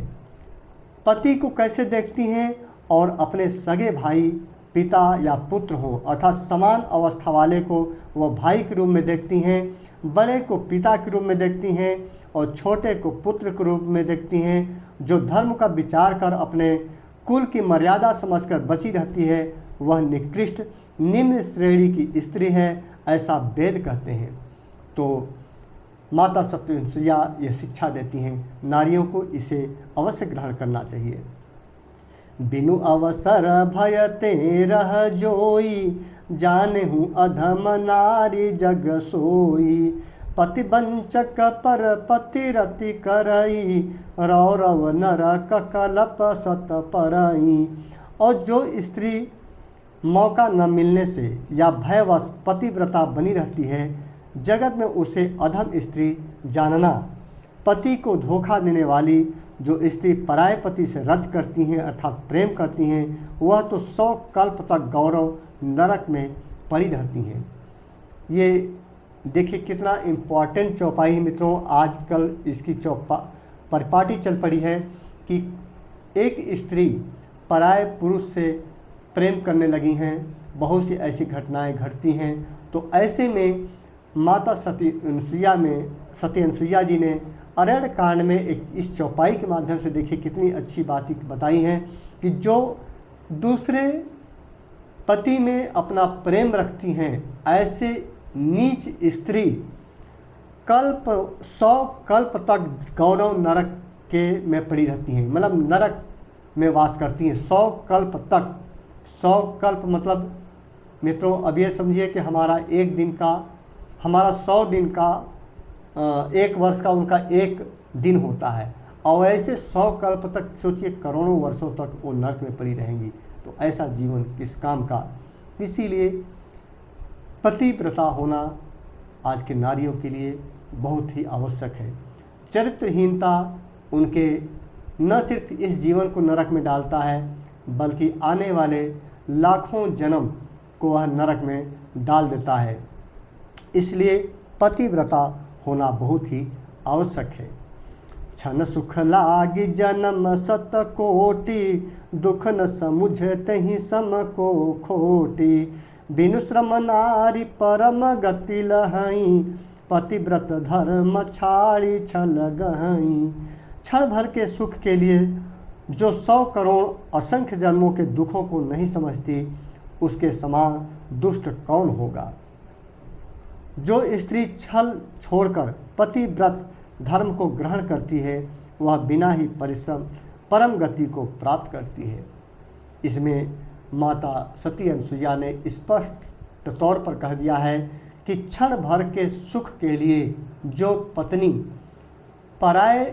पति को कैसे देखती हैं और अपने सगे भाई, पिता या पुत्र हो अर्थात समान अवस्था वाले को वह भाई के रूप में देखती हैं, बड़े को पिता के रूप में देखती हैं और छोटे को पुत्र के रूप में देखती हैं। जो धर्म का विचार कर अपने कुल की मर्यादा समझकर बची रहती है वह निकृष्ट निम्न श्रेणी की स्त्री है, ऐसा वेद कहते हैं। तो माता सती अनसुईया ये शिक्षा देती हैं नारियों को, इसे अवश्य ग्रहण करना चाहिए। बिनु अवसर भयते रह जोई, जाने हूँ अधम नारी जग सोई। पति वंचक पर पति रति करई, रौरव नरक कलप सत परई। और जो स्त्री मौका न मिलने से या भयवश पतिव्रता बनी रहती है, जगत में उसे अधम स्त्री जानना। पति को धोखा देने वाली जो स्त्री पराये पति से रद्द करती हैं अर्थात प्रेम करती हैं, वह तो 100 कल्प तक गौरव नरक में पड़ी रहती हैं। ये देखिए कितना इम्पॉर्टेंट चौपाई है मित्रों। आजकल इसकी परिपाटी चल पड़ी है कि एक स्त्री पराये पुरुष से प्रेम करने लगी हैं, बहुत सी ऐसी घटनाएं घटती हैं। तो ऐसे में माता सती अनसुईया जी ने अरण्य कांड में इस चौपाई के माध्यम से देखिए कितनी अच्छी बात बताई हैं कि जो दूसरे पति में अपना प्रेम रखती हैं, ऐसे नीच स्त्री 100 कल्प तक गौरव नरक के में पड़ी रहती हैं, मतलब नरक में वास करती हैं 100 कल्प तक। 100 कल्प मतलब मित्रों अब ये समझिए कि हमारा 100 दिन का 1 वर्ष का उनका 1 दिन होता है, और ऐसे 100 कल्प तक सोचिए, करोड़ों वर्षों तक वो नरक में पड़ी रहेंगी। तो ऐसा जीवन किस काम का। इसीलिए पतिव्रता होना आज के नारियों के लिए बहुत ही आवश्यक है। चरित्रहीनता उनके न सिर्फ इस जीवन को नरक में डालता है, बल्कि आने वाले लाखों जन्म को वह नरक में डाल देता है। इसलिए पतिव्रता होना बहुत ही आवश्यक है। क्षण सुख लागी जन्म सत कोटि, दुख न समुझते ही सम को खोटी। बिनु श्रम नारी परम गति लहई, पतिव्रत धर्म छाड़ी छल गहई। क्षण भर के सुख के लिए जो 100 करोड़ असंख्य जन्मों के दुखों को नहीं समझती, उसके समान दुष्ट कौन होगा। जो स्त्री छल छोड़कर पतिव्रत धर्म को ग्रहण करती है, वह बिना ही परिश्रम परम गति को प्राप्त करती है। इसमें माता सती अनसुईया ने स्पष्ट तौर पर कह दिया है कि क्षण भर के सुख के लिए जो पत्नी पराये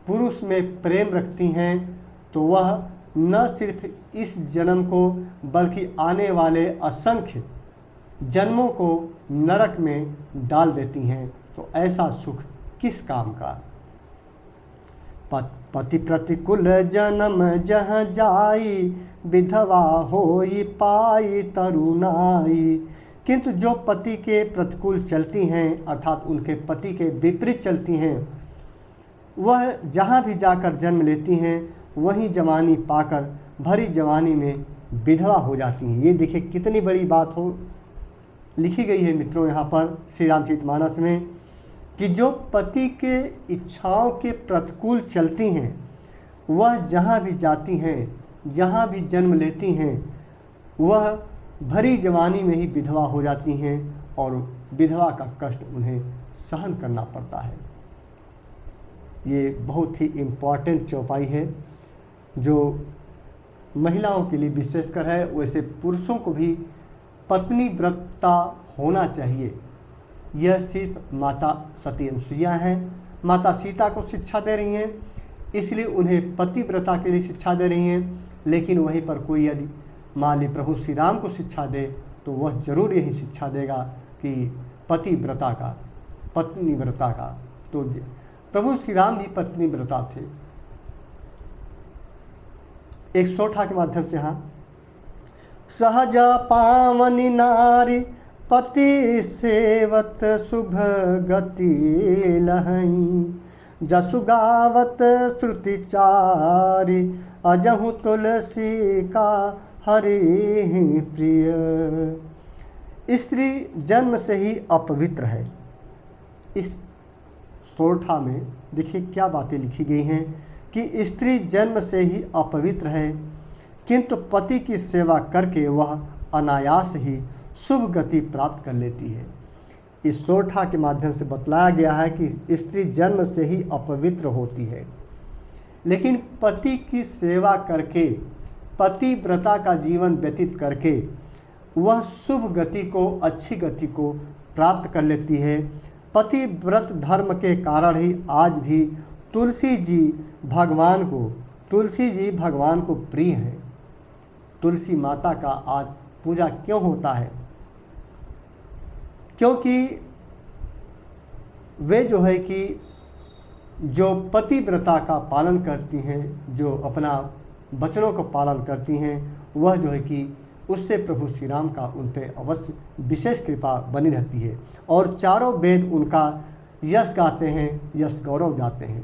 पुरुष में प्रेम रखती हैं, तो वह न सिर्फ इस जन्म को बल्कि आने वाले असंख्य जन्मों को नरक में डाल देती हैं। तो ऐसा सुख किस काम का। पति प्रतिकूल जन्म जह जाई, विधवा होई पाई तरुणाई। किंतु जो पति के प्रतिकूल चलती हैं अर्थात उनके पति के विपरीत चलती हैं, वह जहाँ भी जाकर जन्म लेती हैं वहीं जवानी पाकर भरी जवानी में विधवा हो जाती हैं। ये देखिए कितनी बड़ी बात हो लिखी गई है मित्रों यहाँ पर श्री रामचरितमानस में कि जो पति के इच्छाओं के प्रतिकूल चलती हैं, वह जहाँ भी जाती हैं, जहाँ भी जन्म लेती हैं, वह भरी जवानी में ही विधवा हो जाती हैं और विधवा का कष्ट उन्हें सहन करना पड़ता है। ये बहुत ही इम्पॉर्टेंट चौपाई है जो महिलाओं के लिए विशेषकर है। वैसे पुरुषों को भी पत्नी व्रतता होना चाहिए। यह सिर्फ माता सती अनसुईया हैं, माता सीता को शिक्षा दे रही हैं, इसलिए उन्हें पतिव्रता के लिए शिक्षा दे रही हैं। लेकिन वहीं पर कोई यदि मान ली प्रभु श्री राम को शिक्षा दे तो वह जरूर यही शिक्षा देगा कि पतिव्रता का, पत्नीव्रता का। तो प्रभु श्री राम भी पत्नीव्रता थे। एक सोठा के माध्यम से हाँ, सहज पावनी नारी पति सेवत शुभ गति लहई, जसु गावत श्रुति चारि अजहु तुलसी का हरि प्रिय। स्त्री जन्म से ही अपवित्र है। इस सोरठा में देखिए क्या बातें लिखी गई हैं कि स्त्री जन्म से ही अपवित्र है, किंतु पति की सेवा करके वह अनायास ही शुभ गति प्राप्त कर लेती है। इस सोरठा के माध्यम से बतलाया गया है कि स्त्री जन्म से ही अपवित्र होती है, लेकिन पति की सेवा करके, पतिव्रता का जीवन व्यतीत करके वह शुभ गति को, अच्छी गति को प्राप्त कर लेती है। पतिव्रत धर्म के कारण ही आज भी तुलसी जी भगवान को प्रिय हैं। तुलसी माता का आज पूजा क्यों होता है? क्योंकि वे जो है कि जो पतिव्रता का पालन करती हैं, जो अपना वचनों का पालन करती हैं, वह जो है कि उससे प्रभु श्री राम का उन पर अवश्य विशेष कृपा बनी रहती है। और चारों वेद उनका यश गाते हैं, यश गौरव गाते हैं।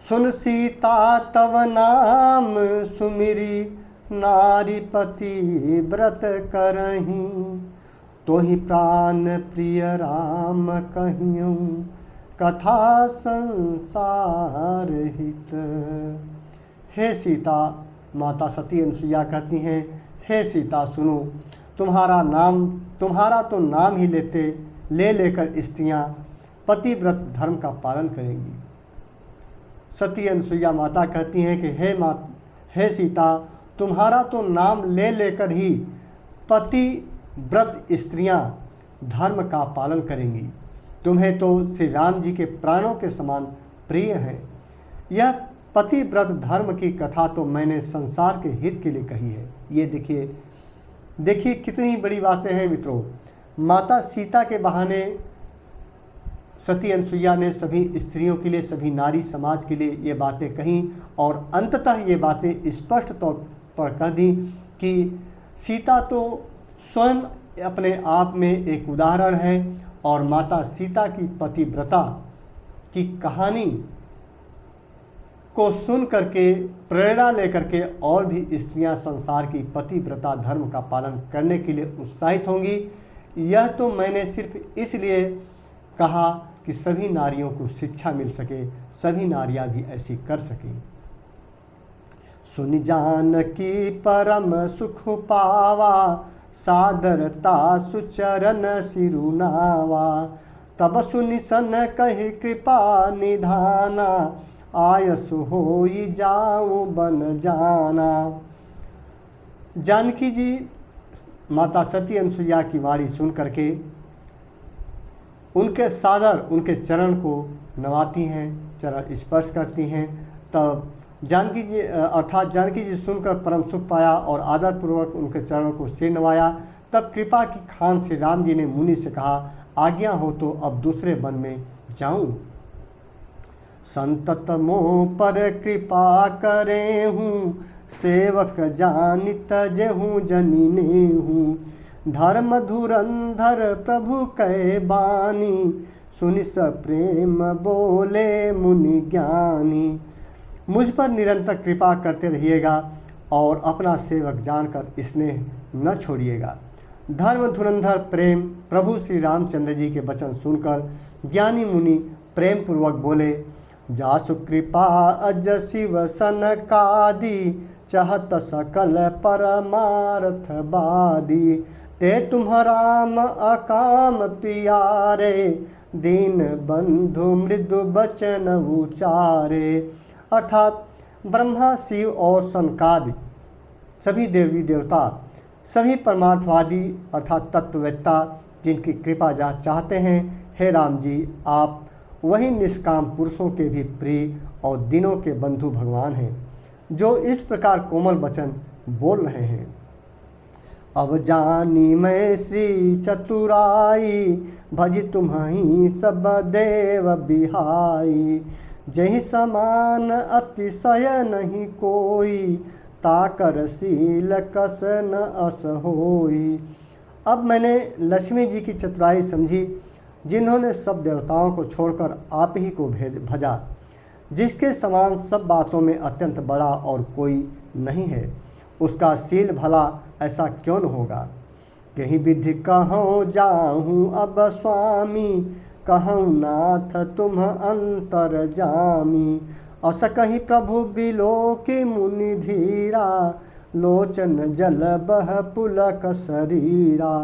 सुन सीता तव नाम सुमिरी, नारी पति व्रत करहीं, तो ही प्राण प्रिय राम कहियूं, कथा संसार हित। हे सीता, माता सती अनसुईया कहती हैं, हे सीता सुनो, तुम्हारा तो नाम ही लेकर स्त्रियां पतिव्रत धर्म का पालन करेंगी। सती अनसुईया माता कहती हैं कि हे सीता, तुम्हारा तो नाम लेकर ही पतिव्रत स्त्रियां धर्म का पालन करेंगी। तुम्हें तो श्री राम जी के प्राणों के समान प्रिय है। यह पतिव्रत धर्म की कथा तो मैंने संसार के हित के लिए कही है। ये देखिए कितनी बड़ी बातें हैं मित्रों। माता सीता के बहाने सती अनसुईया ने सभी स्त्रियों के लिए, सभी नारी समाज के लिए ये बातें कहीं और अंततः ये बातें स्पष्ट तौर पर कह दी कि सीता तो स्वयं अपने आप में एक उदाहरण है और माता सीता की पतिव्रता की कहानी को सुन करके प्रेरणा लेकर के और भी स्त्रियां संसार की पतिव्रता धर्म का पालन करने के लिए उत्साहित होंगी। यह तो मैंने सिर्फ इसलिए कहा कि सभी नारियों को शिक्षा मिल सके, सभी नारियां भी ऐसी कर सकें। सुन जान की परम सुख पावा, सादरता सुचरन सिरुनावा, तब सुनि सन कहि कृपा निधाना, आयस होई जाऊं बन जाना। जानकी जी माता सती अनसुईया की वाणी सुन करके उनके सादर, उनके चरण को नवाती हैं, चरण स्पर्श करती हैं। तब जानकी जी अर्थात जानकी जी सुनकर परम सुख पाया और आदरपूर्वक उनके चरणों को सिर नवाया। तब कृपा की खान से राम जी ने मुनि से कहा, आज्ञा हो तो अब दूसरे वन में जाऊं। संतत मोह पर कृपा करे हूँ, सेवक जानित जेहूँ जनिने हूँ, धर्म धुरंधर प्रभु कै बानी, सुनि स प्रेम बोले मुनि ज्ञानी। मुझ पर निरंतर कृपा करते रहिएगा और अपना सेवक जानकर स्नेह न छोड़िएगा। धर्म धुरंधर प्रेम प्रभु श्री रामचंद्र जी के वचन सुनकर ज्ञानी मुनि प्रेम पूर्वक बोले, जासु कृपा अज शिव सनकादि, चाहत सकल परमार्थ बादी, ते तुम राम अकाम प्यारे, दीन बंधु मृदु बचन उचारे। अर्थात ब्रह्मा, शिव और सनकादि सभी देवी देवता, सभी परमार्थवादी अर्थात तत्ववेत्ता जिनकी कृपा चाहते हैं। हे राम जी, आप वही निष्काम पुरुषों के भी प्रिय और दिनों के बंधु भगवान हैं, जो इस प्रकार कोमल वचन बोल रहे हैं। अब जानी मैं श्री चतुराई, भज तुम्हीं सब देव बिहाई। जहि समान अतिशय नहीं कोई, ताकर शील कस न अस होई। अब मैंने लक्ष्मी जी की चतुराई समझी, जिन्होंने सब देवताओं को छोड़कर आप ही को भजा, जिसके समान सब बातों में अत्यंत बड़ा और कोई नहीं है। उसका शील भला ऐसा क्यों न होगा। कहीं विधि कहूँ जाहूँ अब स्वामी, कहूँ नाथ तुम अंतर जामी। अस कहीं प्रभु बिलो की मुनि धीरा, लोचन जल बह पुलक शरीरा।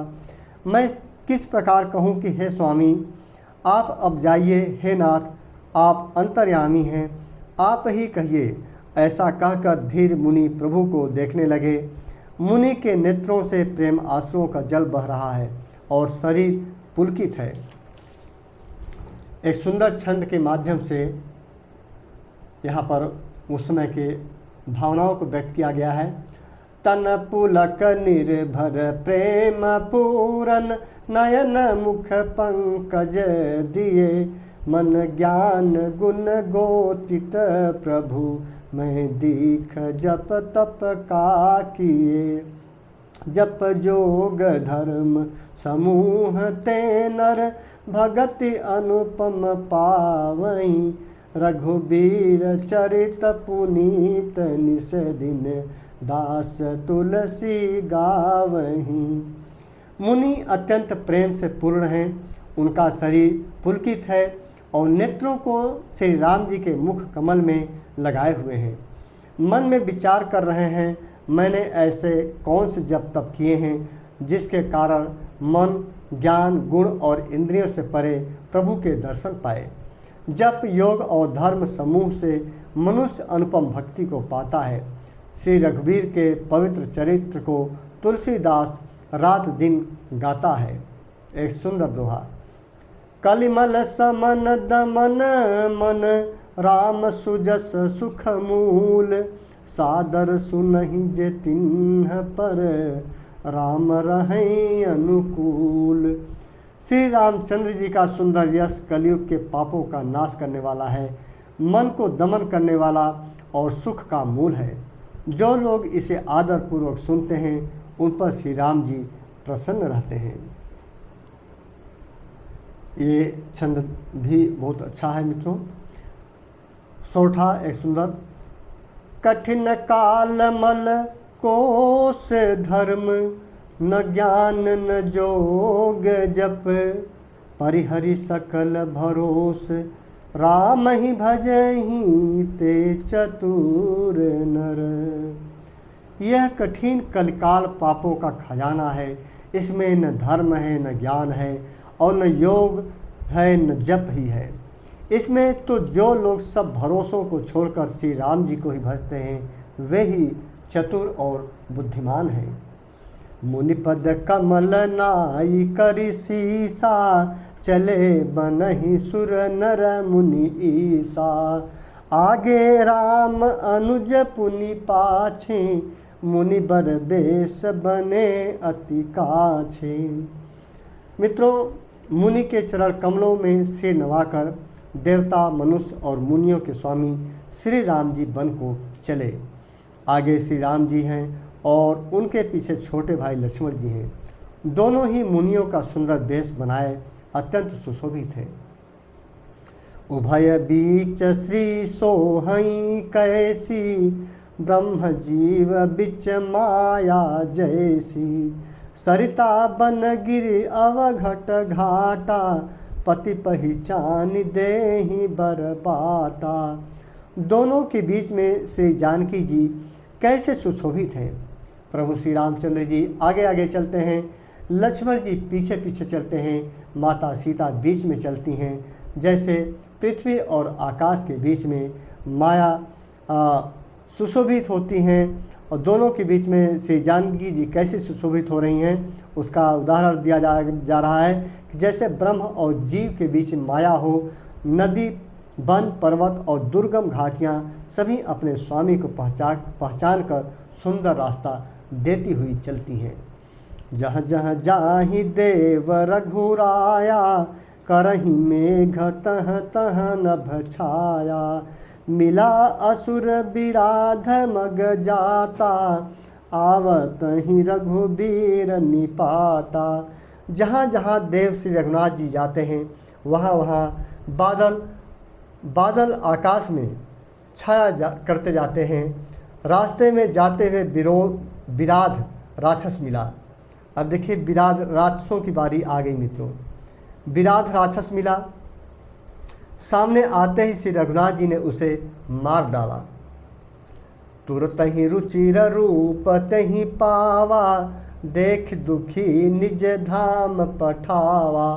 मैं किस प्रकार कहूँ कि हे स्वामी आप अब जाइए, हे नाथ आप अंतर्यामी हैं, आप ही कहिए। ऐसा कहकर धीर मुनि प्रभु को देखने लगे। मुनि के नेत्रों से प्रेम आंसुओं का जल बह रहा है और शरीर पुलकित है। एक सुंदर छंद के माध्यम से यहाँ पर उस समय के भावनाओं को व्यक्त किया गया है। तन पुलक निर्भर प्रेम पूरन, नयन मुख पंकज दिए। मन ज्ञान गुण गोतित प्रभु, मैं दीख जप तप का किए। जप जोग धर्म समूह ते नर, भगति अनुपम पावई। रघुबीर चरित पुनीत, निस दिन दास तुलसी गावही। मुनि अत्यंत प्रेम से पूर्ण हैं, उनका शरीर पुलकित है और नेत्रों को श्री राम जी के मुख कमल में लगाए हुए हैं। मन में विचार कर रहे हैं, मैंने ऐसे कौन से जप तप किए हैं जिसके कारण मन ज्ञान गुण और इंद्रियों से परे प्रभु के दर्शन पाए। जप योग और धर्म समूह से मनुष्य अनुपम भक्ति को पाता है। श्री रघुवीर के पवित्र चरित्र को तुलसीदास रात दिन गाता है। एक सुंदर दोहा। कलिमल समन दमन मन, राम सुजस सुख मूल। सादर सुनहि जे तिन्ह पर, राम रहें अनुकूल। श्री रामचंद्र जी का सुंदर यश कलयुग के पापों का नाश करने वाला है, मन को दमन करने वाला और सुख का मूल है। जो लोग इसे आदर पूर्वक सुनते हैं उन पर श्री राम जी प्रसन्न रहते हैं। ये छंद भी बहुत अच्छा है मित्रों। सोठा एक सुंदर। कठिन काल मल कोस धर्म, न ज्ञान न जोग जप। परिहरि सकल भरोस, राम ही भजहि ते चतुर नर। यह कठिन कलिकाल पापों का खजाना है। इसमें न धर्म है, न ज्ञान है और न योग है, न जप ही है। इसमें तो जो लोग सब भरोसों को छोड़कर श्री राम जी को ही भजते हैं वे ही चतुर और बुद्धिमान हैं। मुनिपद कमल नाई करि सीसा, चले बनहि सुर नर मुनि ईसा। आगे राम अनुज पुनि पाछे, मुनि बर बेस बने अति काछे। मित्रों, मुनि के चरण कमलों में सिर नवाकर देवता मनुष्य और मुनियों के स्वामी श्री राम जी बन को चले। आगे श्री राम जी हैं और उनके पीछे छोटे भाई लक्ष्मण जी हैं। दोनों ही मुनियों का सुंदर वेश बनाए अत्यंत सुशोभित है। उभय बीच श्री सोहई कैसी, ब्रह्म जीव बिच माया जैसी। सरिता बन गिरि अवघट घाटा, पति पहिचान देहि बर बाटा। दोनों के बीच में श्री जानकी जी कैसे सुशोभित हैं। प्रभु श्री रामचंद्र जी आगे आगे चलते हैं, लक्ष्मण जी पीछे पीछे चलते हैं, माता सीता बीच में चलती हैं। जैसे पृथ्वी और आकाश के बीच में माया सुशोभित होती हैं और दोनों के बीच में श्री जानकी जी कैसे सुशोभित हो रही हैं उसका उदाहरण दिया जा रहा है कि जैसे ब्रह्म और जीव के बीच माया हो, नदी, वन, पर्वत और दुर्गम घाटियाँ सभी अपने स्वामी को पहचान कर सुंदर रास्ता देती हुई चलती हैं। जहाँ जहाँ जाहि देव रघुराया, करहि मेघ तह तह नभ छाया। मिला असुर विराध मग जाता, आवत ही रघुबीर निपाता। जहाँ जहाँ देव श्री रघुनाथ जी जाते हैं वहाँ वहाँ बादल आकाश में छाया करते जाते हैं। रास्ते में जाते हुए विराध राक्षस मिला। अब देखिए विराध राक्षसों की बारी आ गई मित्रों। विराध राक्षस मिला, सामने आते ही श्री रघुनाथ जी ने उसे मार डाला। तुरत ही रुचिर रूप तहि पावा, देख दुखी निज धाम पठावा।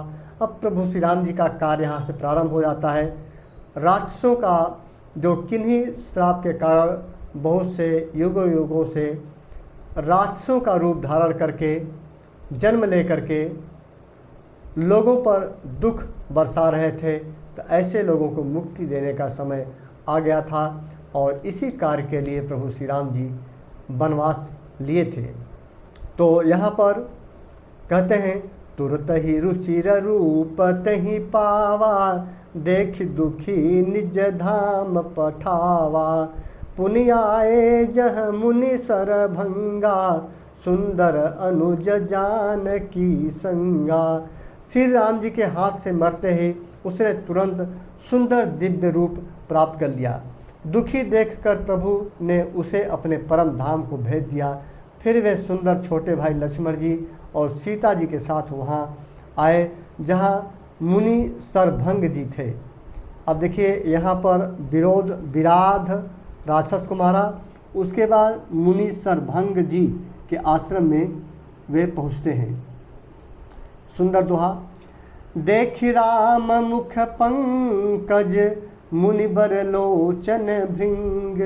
अब प्रभु श्री राम जी का कार्य यहाँ से प्रारंभ हो जाता है। राक्षसों का जो किन्हीं श्राप के कारण बहुत से युगों से राक्षसों का रूप धारण करके जन्म लेकर के लोगों पर दुख बरसा रहे थे, तो ऐसे लोगों को मुक्ति देने का समय आ गया था और इसी कार्य के लिए प्रभु श्री राम जी वनवास लिए थे। तो यहाँ पर कहते हैं तुरत ही रुचिर रूप तहि पावा, देख दुखी निज धाम पठावा। पुनि आए जह मुनि सरभंगा, सुंदर अनुज जानकी संगा। श्री राम जी के हाथ से मरते ही उसने तुरंत सुंदर दिव्य रूप प्राप्त कर लिया। दुखी देखकर प्रभु ने उसे अपने परम धाम को भेज दिया। फिर वे सुंदर छोटे भाई लक्ष्मण जी और सीता जी के साथ वहाँ आए जहाँ मुनि सरभंग जी थे। अब देखिए यहाँ पर विराध राक्षस को मारा, उसके बाद मुनि सरभंग जी के आश्रम में वे पहुँचते हैं। सुंदर दोहा। देख राम मुख पंकज, मुनिबर लोचन भृंग।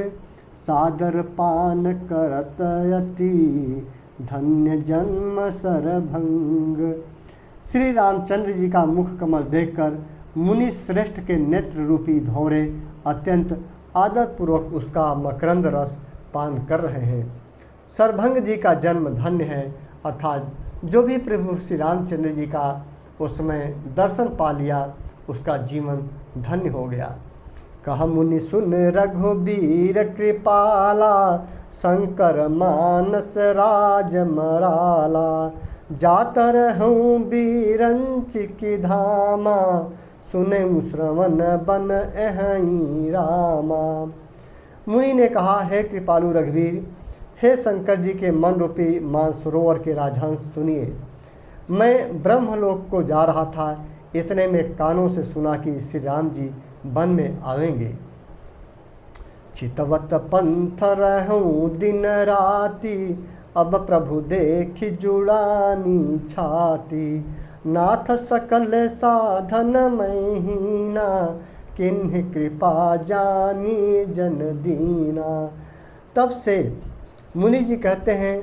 सादर पान करत अति, धन्य जन्म सरभंग। श्री रामचंद्र जी का मुख कमल देखकर मुनि श्रेष्ठ के नेत्र रूपी धौरे अत्यंत आदरपूर्वक उसका मकरंद रस पान कर रहे हैं। सरभंग जी का जन्म धन्य है, अर्थात जो भी प्रभु श्री रामचंद्र जी का उस समय दर्शन पा लिया उसका जीवन धन्य हो गया। कह मुनि सुन रघुबीर कृपाला, शंकर मानस राज मराला। जात रहूँ बीरंच की धामा, सुने श्रवण बन अहई रामा। मुनि ने कहा, हे कृपालु रघुवीर, हे शंकर जी के मन रूपी मानसरोवर के राजहंस सुनिए। मैं ब्रह्मलोक को जा रहा था, इतने में कानों से सुना कि श्री राम जी वन में आवेंगे। चितवत पंथ रहूं दिन राती, अब प्रभु देखी जुड़ानी छाती। नाथ सकल साधन महीना, किन्ह कृपा जानी जन दीना। तब से मुनि जी कहते हैं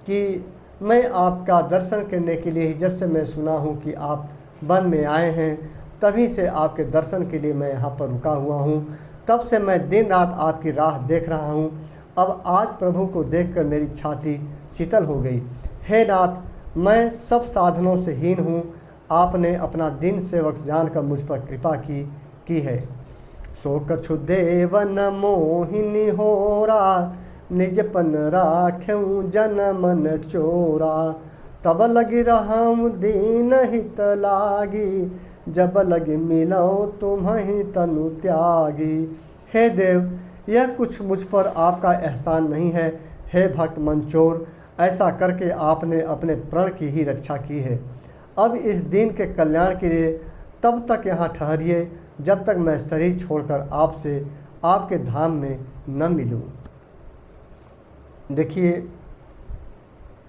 कि मैं आपका दर्शन करने के लिए ही, जब से मैं सुना हूँ कि आप वन में आए हैं, तभी से आपके दर्शन के लिए मैं यहाँ पर रुका हुआ हूँ। तब से मैं दिन रात आपकी राह देख रहा हूँ। अब आज प्रभु को देखकर मेरी छाती शीतल हो गई। हे नाथ, मैं सब साधनों से हीन हूँ, आपने अपना दिन सेवक जानकर मुझ पर कृपा की है। सो कछु देव न मोहिनी होरा, निजपन राख्यूं जन मन चोरा। तब लगी रहूं दीन हित लागी, जब लगी मिलो तुम्हें तनु त्यागी। हे देव, यह कुछ मुझ पर आपका एहसान नहीं है। हे भक्त मंचोर, ऐसा करके आपने अपने प्रण की ही रक्षा की है। अब इस दिन के कल्याण के लिए तब तक यहाँ ठहरिए जब तक मैं शरीर छोड़कर आपसे आपके धाम में न मिलूं। देखिए,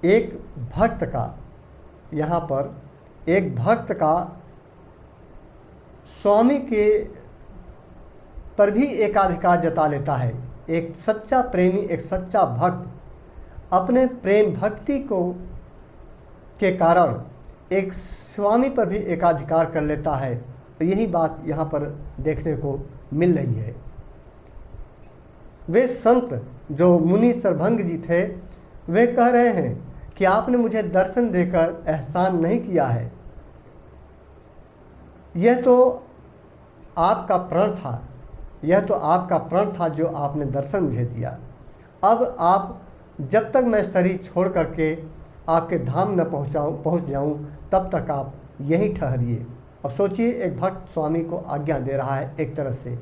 एक भक्त का, यहाँ पर एक भक्त का स्वामी के पर भी एकाधिकार जता लेता है। एक सच्चा प्रेमी, एक सच्चा भक्त अपने प्रेम भक्ति को के कारण एक स्वामी पर भी एकाधिकार कर लेता है। तो यही बात यहाँ पर देखने को मिल रही है। वे संत जो मुनि सरभंग जी थे, वे कह रहे हैं कि आपने मुझे दर्शन देकर एहसान नहीं किया है, यह तो आपका प्रण था, यह तो आपका प्रण था जो आपने दर्शन मुझे दिया। अब आप जब तक मैं शरीर छोड़ करके आपके धाम न पहुंच जाऊं तब तक आप यहीं ठहरिए। अब सोचिए, एक भक्त स्वामी को आज्ञा दे रहा है एक तरह से।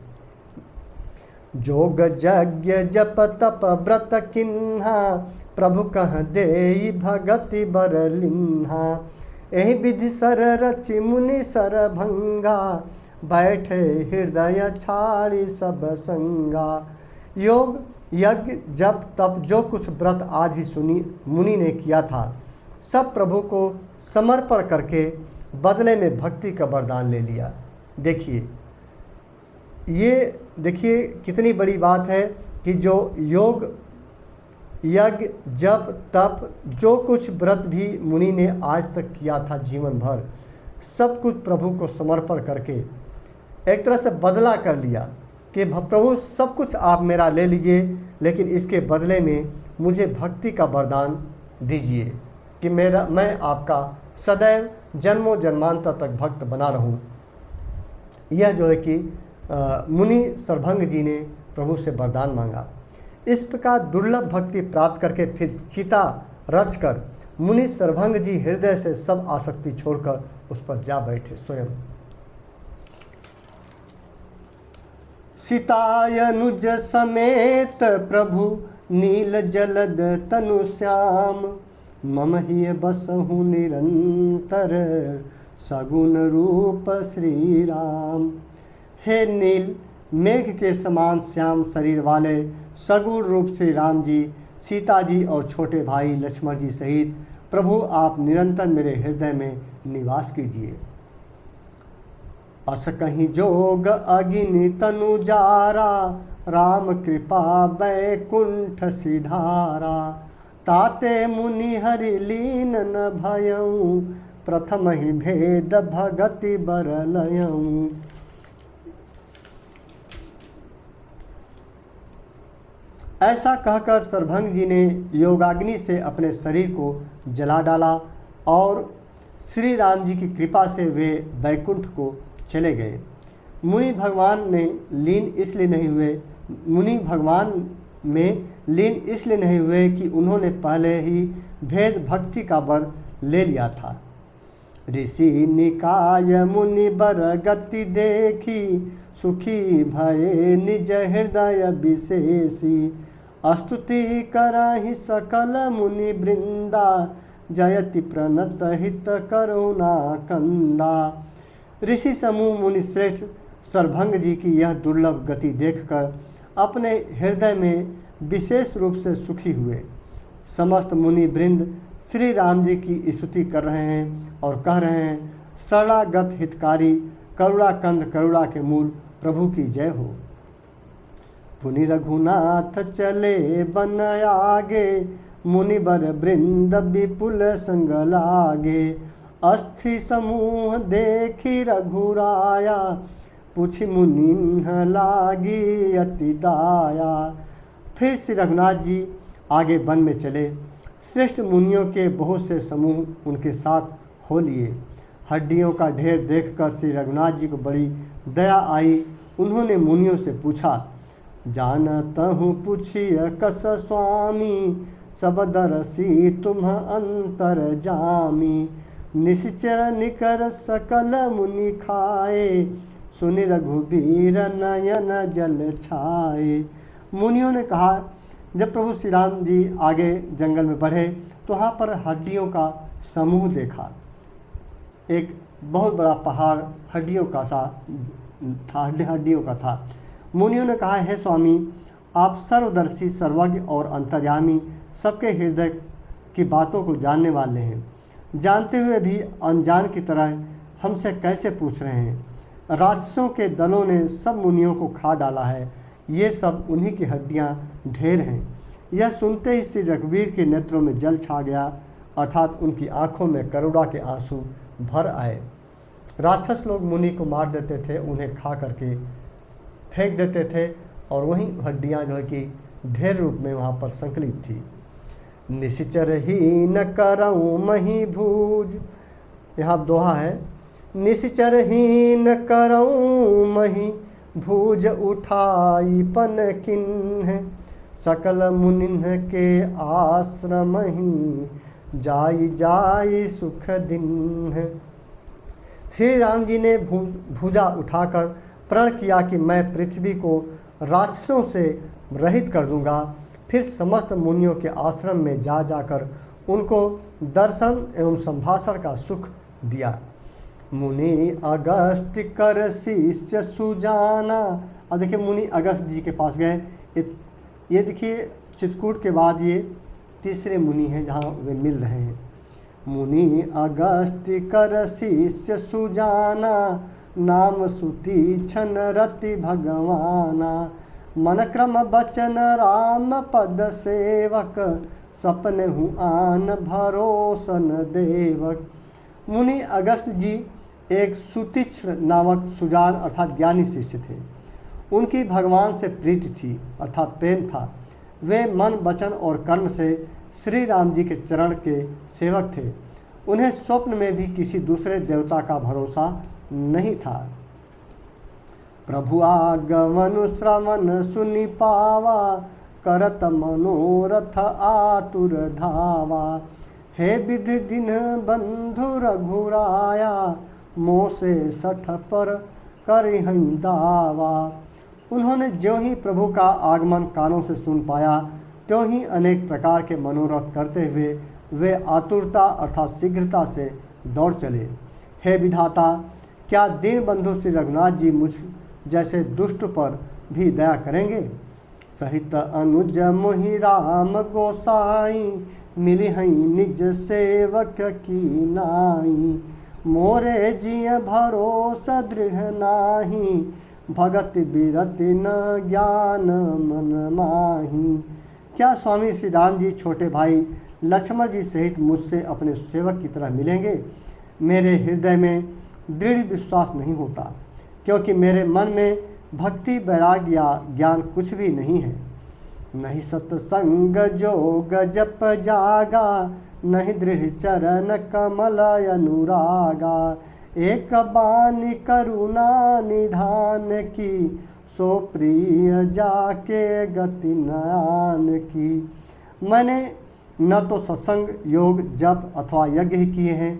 जोग यज्ञ जप तप व्रत किन्हा, प्रभु कह देई भगति बर लिन्हा। एहि विधि सर रचि मुनि सर भंगा, बैठे हृदय छाड़ी सब संगा। योग यज्ञ जप तप जो कुछ व्रत आदि सुनी मुनि ने किया था, सब प्रभु को समर्पण करके बदले में भक्ति का वरदान ले लिया। देखिए, ये देखिए कितनी बड़ी बात है कि जो योग यज्ञ जप तप जो कुछ व्रत भी मुनि ने आज तक किया था जीवन भर, सब कुछ प्रभु को समर्पण करके एक तरह से बदला कर लिया कि प्रभु सब कुछ आप मेरा ले लीजिए, लेकिन इसके बदले में मुझे भक्ति का वरदान दीजिए कि मैं आपका सदैव जन्मों जन्मांतर तक भक्त बना रहूं। यह जो है कि मुनि सरभंग जी ने प्रभु से वरदान मांगा। इस प्रकार दुर्लभ भक्ति प्राप्त करके फिर चिता रचकर मुनि सरभंग जी हृदय से सब आसक्ति छोड़कर उस पर जा बैठे स्वयं। सीतायनुज समेत प्रभु नील जलद तनु श्याम, मम ही बसहु निरंतर सगुण रूप श्री राम। हे नील मेघ के समान श्याम शरीर वाले सगुण रूप श्री राम जी, सीता जी और छोटे भाई लक्ष्मण जी सहित प्रभु आप निरंतर मेरे हृदय में निवास कीजिए। अस कहीं जोग अगिनि तनु जारा, राम कृपा बैकुंठ सिधारा। ताते मुनि हरि लीन न भयऊ, प्रथम ही भेद भगति बर लयऊ। ऐसा कहकर सरभंग जी ने योगाग्नि से अपने शरीर को जला डाला और श्री राम जी की कृपा से वे बैकुंठ को चले गए। मुनि भगवान में लीन इसलिए नहीं हुए कि उन्होंने पहले ही भेद भक्ति का वर ले लिया था। ऋषि निकाय मुनि बर गति देखी, सुखी भये निज हृदय विशेषी। स्तुति करहि सकल मुनि वृंदा, जयति प्रणत हित करुणा कंदा। ऋषि समूह मुनि श्रेष्ठ सरभंग जी की यह दुर्लभ गति देखकर अपने हृदय में विशेष रूप से सुखी हुए। समस्त मुनि वृंद श्री राम जी की स्तुति कर रहे हैं और कह रहे हैं, शरणागत हितकारी करुणा कंद करुणा के मूल प्रभु की जय हो। पुनि रघुनाथ चले बन आगे, मुनिवर वृंद विपुल संग लागे। अस्थि समूह देखी रघुराया, पूछि मुनि लागी अति दाया। फिर श्री रघुनाथ जी आगे वन में चले। श्रेष्ठ मुनियों के बहुत से समूह उनके साथ हो लिए। हड्डियों का ढेर देखकर श्री रघुनाथ जी को बड़ी दया आई। उन्होंने मुनियों से पूछा, जानतहु पूछिय कस स्वामी, सब दरसी तुम अंतर जामी। निश्चर निकर सकल मुनि खाए, सुनि रघुबीर नयन जल छाए। मुनियों ने कहा, जब प्रभु श्री राम जी आगे जंगल में बढ़े तो वहाँ पर हड्डियों का समूह देखा। एक बहुत बड़ा पहाड़ हड्डियों का था। मुनियों ने कहा, हे स्वामी, आप सर्वदर्शी सर्वज्ञ और अंतर्यामी, सबके हृदय की बातों को जानने वाले हैं। जानते हुए भी अनजान की तरह हमसे कैसे पूछ रहे हैं? राक्षसों के दलों ने सब मुनियों को खा डाला है। ये सब उन्हीं की हड्डियां ढेर हैं। यह सुनते ही श्री रघुवीर के नेत्रों में जल छा गया, अर्थात उनकी आंखों में करुणा के आंसू भर आए। राक्षस लोग मुनि को मार देते थे, उन्हें खा करके फेंक देते थे और वहीं हड्डियां जो है कि ढेर रूप में वहाँ पर संकलित थी। निश्चर ही न करऊँ मही भूज, यहाँ दोहा है। निश्चर ही न करऊँ मही भूज उठाई पन किन्ह, सकल मुनिन के आश्रम ही जाई जाई सुख दिन। श्री राम जी ने भुजा उठाकर प्रण किया कि मैं पृथ्वी को राक्षसों से रहित कर दूंगा। फिर समस्त मुनियों के आश्रम में जा जाकर उनको दर्शन एवं संभाषण का सुख दिया। मुनि अगस्त्य कर शिष्य सुजाना। अब देखिए मुनि अगस्त जी के पास गए। ये देखिए चित्रकूट के बाद ये तीसरे मुनि हैं जहाँ वे मिल रहे हैं। मुनि अगस्त्य कर शिष्य सुजाना, नाम सुती छन रति भगवाना। मन क्रम बचन राम पद सेवक, सपने हूँ आन भरोसन देवक। मुनि अगस्त जी एक सुतीक्ष्ण नामक सुजान अर्थात ज्ञानी शिष्य थे। उनकी भगवान से प्रीति थी अर्थात प्रेम था। वे मन वचन और कर्म से श्री राम जी के चरण के सेवक थे। उन्हें स्वप्न में भी किसी दूसरे देवता का भरोसा नहीं था। प्रभु आगमन श्रवण सुनि पावा, करत मनोरथ आतुर धावा। हे विधि दिन बंधु रघुराया, मोसे सठ पर करहिं दावा। उन्होंने ज्यों ही प्रभु का आगमन कानों से सुन पाया, त्यों ही अनेक प्रकार के मनोरथ करते हुए वे आतुरता अर्थात शीघ्रता से दौड़ चले। हे विधाता, क्या दीन बंधु श्री रघुनाथ जी मुझ जैसे दुष्ट पर भी दया करेंगे। सहित अनुज मोहि राम गोसाई, मिली हई निज सेवक की नाई। मोरे जिय भरोसा दृढ़ नाही, भगत बिरति न ज्ञान मन माही। क्या स्वामी श्री राम जी छोटे भाई लक्ष्मण जी सहित मुझसे अपने सेवक की तरह मिलेंगे। मेरे हृदय में दृढ़ विश्वास नहीं होता, क्योंकि मेरे मन में भक्ति वैराग्य या ज्ञान कुछ भी नहीं है। नहीं सत्संग जोग जप जागा, नहीं दृढ़ चरण कमल अनुरागा। एक बानी करुणा निधान की, सो प्रिय जाके गति नयान की। मैंने न तो सत्संग योग जप अथवा यज्ञ ही किए हैं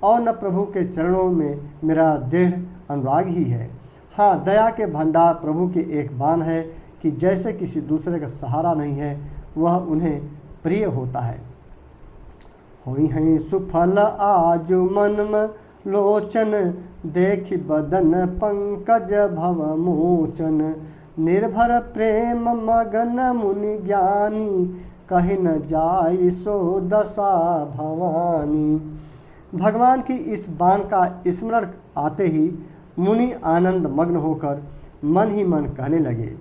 और न प्रभु के चरणों में मेरा दृढ़ अनुराग ही है। हाँ, दया के भंडार प्रभु की एक बान है कि जैसे किसी दूसरे का सहारा नहीं है, वह उन्हें प्रिय होता है। होई हैं सुफल आज मन लोचन, देखि बदन पंकज भव मोचन। निर्भर प्रेम मगन मुनि ज्ञानी, कहीं न जाई सो दशा भवानी। भगवान की इस बाण का स्मरण आते ही मुनि आनंद मग्न होकर मन ही मन कहने लगे,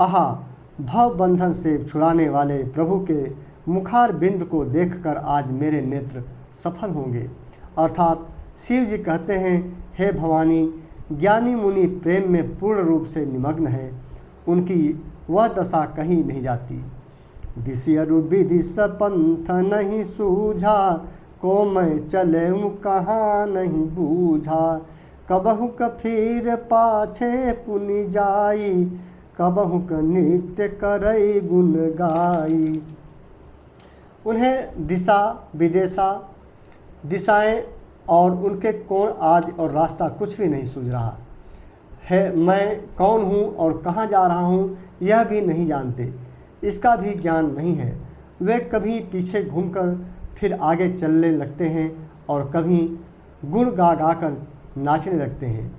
आहा, भव बंधन से छुड़ाने वाले प्रभु के मुखार बिंद को देखकर आज मेरे नेत्र सफल होंगे। अर्थात शिव जी कहते हैं, हे भवानी, ज्ञानी मुनि प्रेम में पूर्ण रूप से निमग्न है, उनकी वह दशा कहीं नहीं जाती। दिसियरु विधि पंथ नहीं सूझा, को मैं चले कहाँ नहीं बूझा। कबहु क फिर पाछे पुनि जाई, कबहु क नृत्य करई गुण गाई। उन्हें दिशा विदेशा दिशाएं और उनके कोण आदि और रास्ता कुछ भी नहीं सूझ रहा है। मैं कौन हूँ और कहाँ जा रहा हूँ यह भी नहीं जानते, इसका भी ज्ञान नहीं है। वे कभी पीछे घूमकर फिर आगे चलने लगते हैं और कभी गुण गा गा कर नाचने लगते हैं।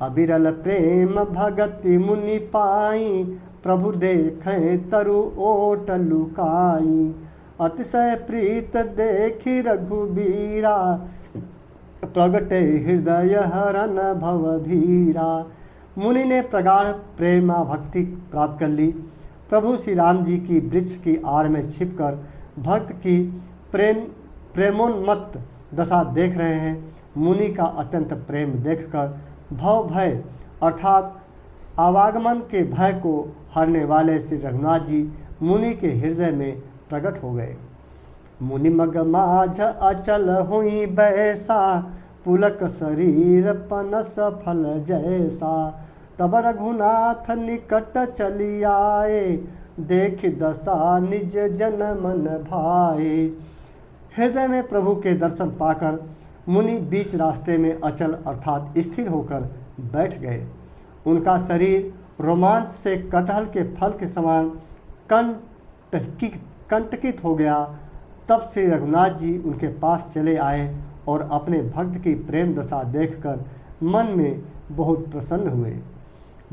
अबिरल प्रेम भगति मुनि पाई, प्रभु देखें तरु ओट लुकाई। अतिशय प्रीत देखी रघुबीरा, प्रगटे हृदय हरन भव भीरा। मुनि ने प्रगाढ़ प्रेमा भक्ति प्राप्त कर ली। प्रभु श्री राम जी की वृक्ष की आड़ में छिपकर भक्त की प्रेमोन्मत्त दशा देख रहे हैं। मुनि का अत्यंत प्रेम देखकर भव भय अर्थात आवागमन के भय को हरने वाले श्री रघुनाथ जी मुनि के हृदय में प्रकट हो गए। मुनि मग माझ अचल हुई बैसा, पुलक शरीर पनस फल जैसा। तब रघुनाथ निकट चली आए, देख दशा निज जन मन भाए। हृदय में प्रभु के दर्शन पाकर मुनि बीच रास्ते में अचल अर्थात स्थिर होकर बैठ गए। उनका शरीर रोमांच से कटहल के फल के समान कंटकित हो गया। तब श्री रघुनाथ जी उनके पास चले आए और अपने भक्त की प्रेम दशा देखकर मन में बहुत प्रसन्न हुए।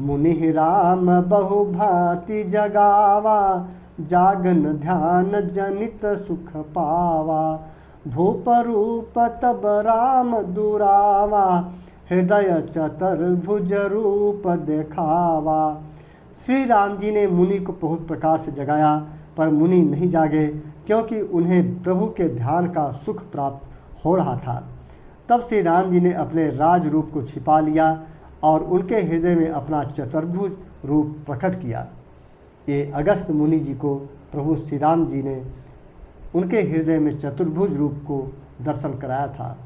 मुनि राम बहु भांति जगावा, जागन ध्यान जनित सुख पावा। भूप रूप तब राम दुरावा, हृदय चतुर्भुज रूप देखावा। श्री राम जी ने मुनि को बहुत प्रकार से जगाया, पर मुनि नहीं जागे, क्योंकि उन्हें प्रभु के ध्यान का सुख प्राप्त हो रहा था। तब श्री राम जी ने अपने राज रूप को छिपा लिया और उनके हृदय में अपना चतुर्भुज रूप प्रकट किया। ये अगस्त मुनि जी को प्रभु श्री राम जी ने उनके हृदय में चतुर्भुज रूप को दर्शन कराया था।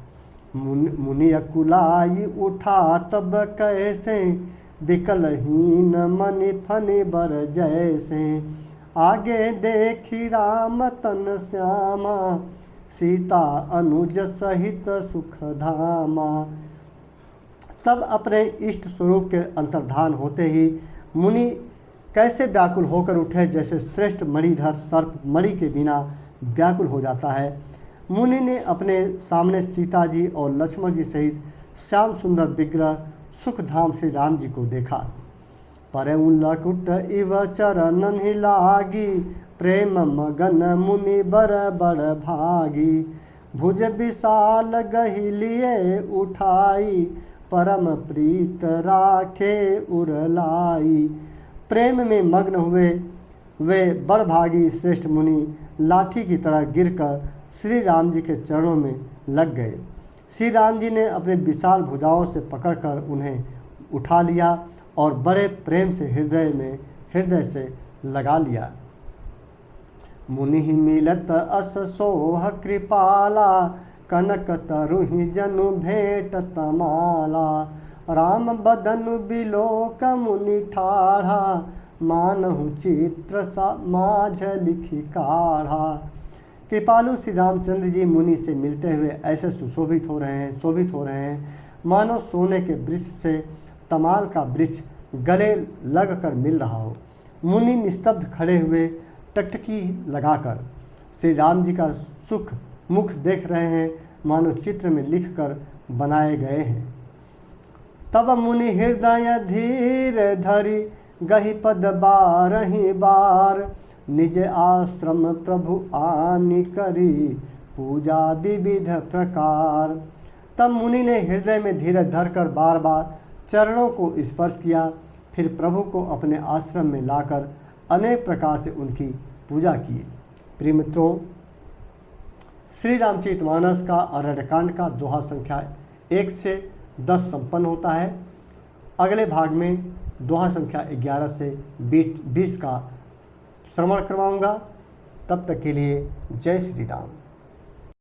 मुनि अकुलाई उठा तब कैसे, विकलहीन मनि फनि बर जैसे। आगे देखी राम तन श्यामा, सीता अनुज सहित सुख धामा। तब अपने इष्ट स्वरूप के अंतर्धान होते ही मुनि कैसे व्याकुल होकर उठे, जैसे श्रेष्ठ मणिधर सर्प मणि के बिना व्याकुल हो जाता है। मुनि ने अपने सामने सीता जी और लक्ष्मण जी सहित श्याम सुंदर विग्रह सुखधाम श्री राम जी को देखा। परउ लकुट इव चरणन ही लागी, प्रेम मगन मुनि बर बड़ भागी। भुज विशाल गही लिए उठाई, परम प्रीत राखे उरलाई। प्रेम में मग्न हुए वे बड़ भागी श्रेष्ठ मुनि लाठी की तरह गिरकर श्री राम जी के चरणों में लग गए। श्री राम जी ने अपने विशाल भुजाओं से पकड़कर उन्हें उठा लिया और बड़े प्रेम से हृदय से लगा लिया। मुनि मिलत अस सोह कृपाला, कनक तरुहि जनु भेंट तमाला। राम बदन बिलोक मुनि ठाढ़ा, मानहु चित्र सा माझ लिखी काढ़ा। कृपालु श्री रामचंद्र जी मुनि से मिलते हुए ऐसे शोभित हो रहे हैं मानो सोने के वृक्ष से तमाल का वृक्ष गले लगकर मिल रहा हो। मुनि निस्तब्ध खड़े हुए टकटकी लगाकर श्री राम जी का सुख मुख देख रहे हैं, मानो चित्र में लिखकर बनाए गए हैं। तब मुनि हृदय धीर धरी, गही पद बारहि बार। निज आश्रम प्रभु आनि करी, पूजा विविध प्रकार। तब मुनि ने हृदय में धीरज धरकर बार बार चरणों को स्पर्श किया, फिर प्रभु को अपने आश्रम में लाकर अनेक प्रकार से उनकी पूजा की। प्रिय मित्रों, श्री रामचरितमानस का अरण्यकांड का दोहा संख्या 1 से 10 संपन्न होता है। अगले भाग में दोहा संख्या 11 से 20 का श्रवण करवाऊंगा। तब तक के लिए जय श्री राम।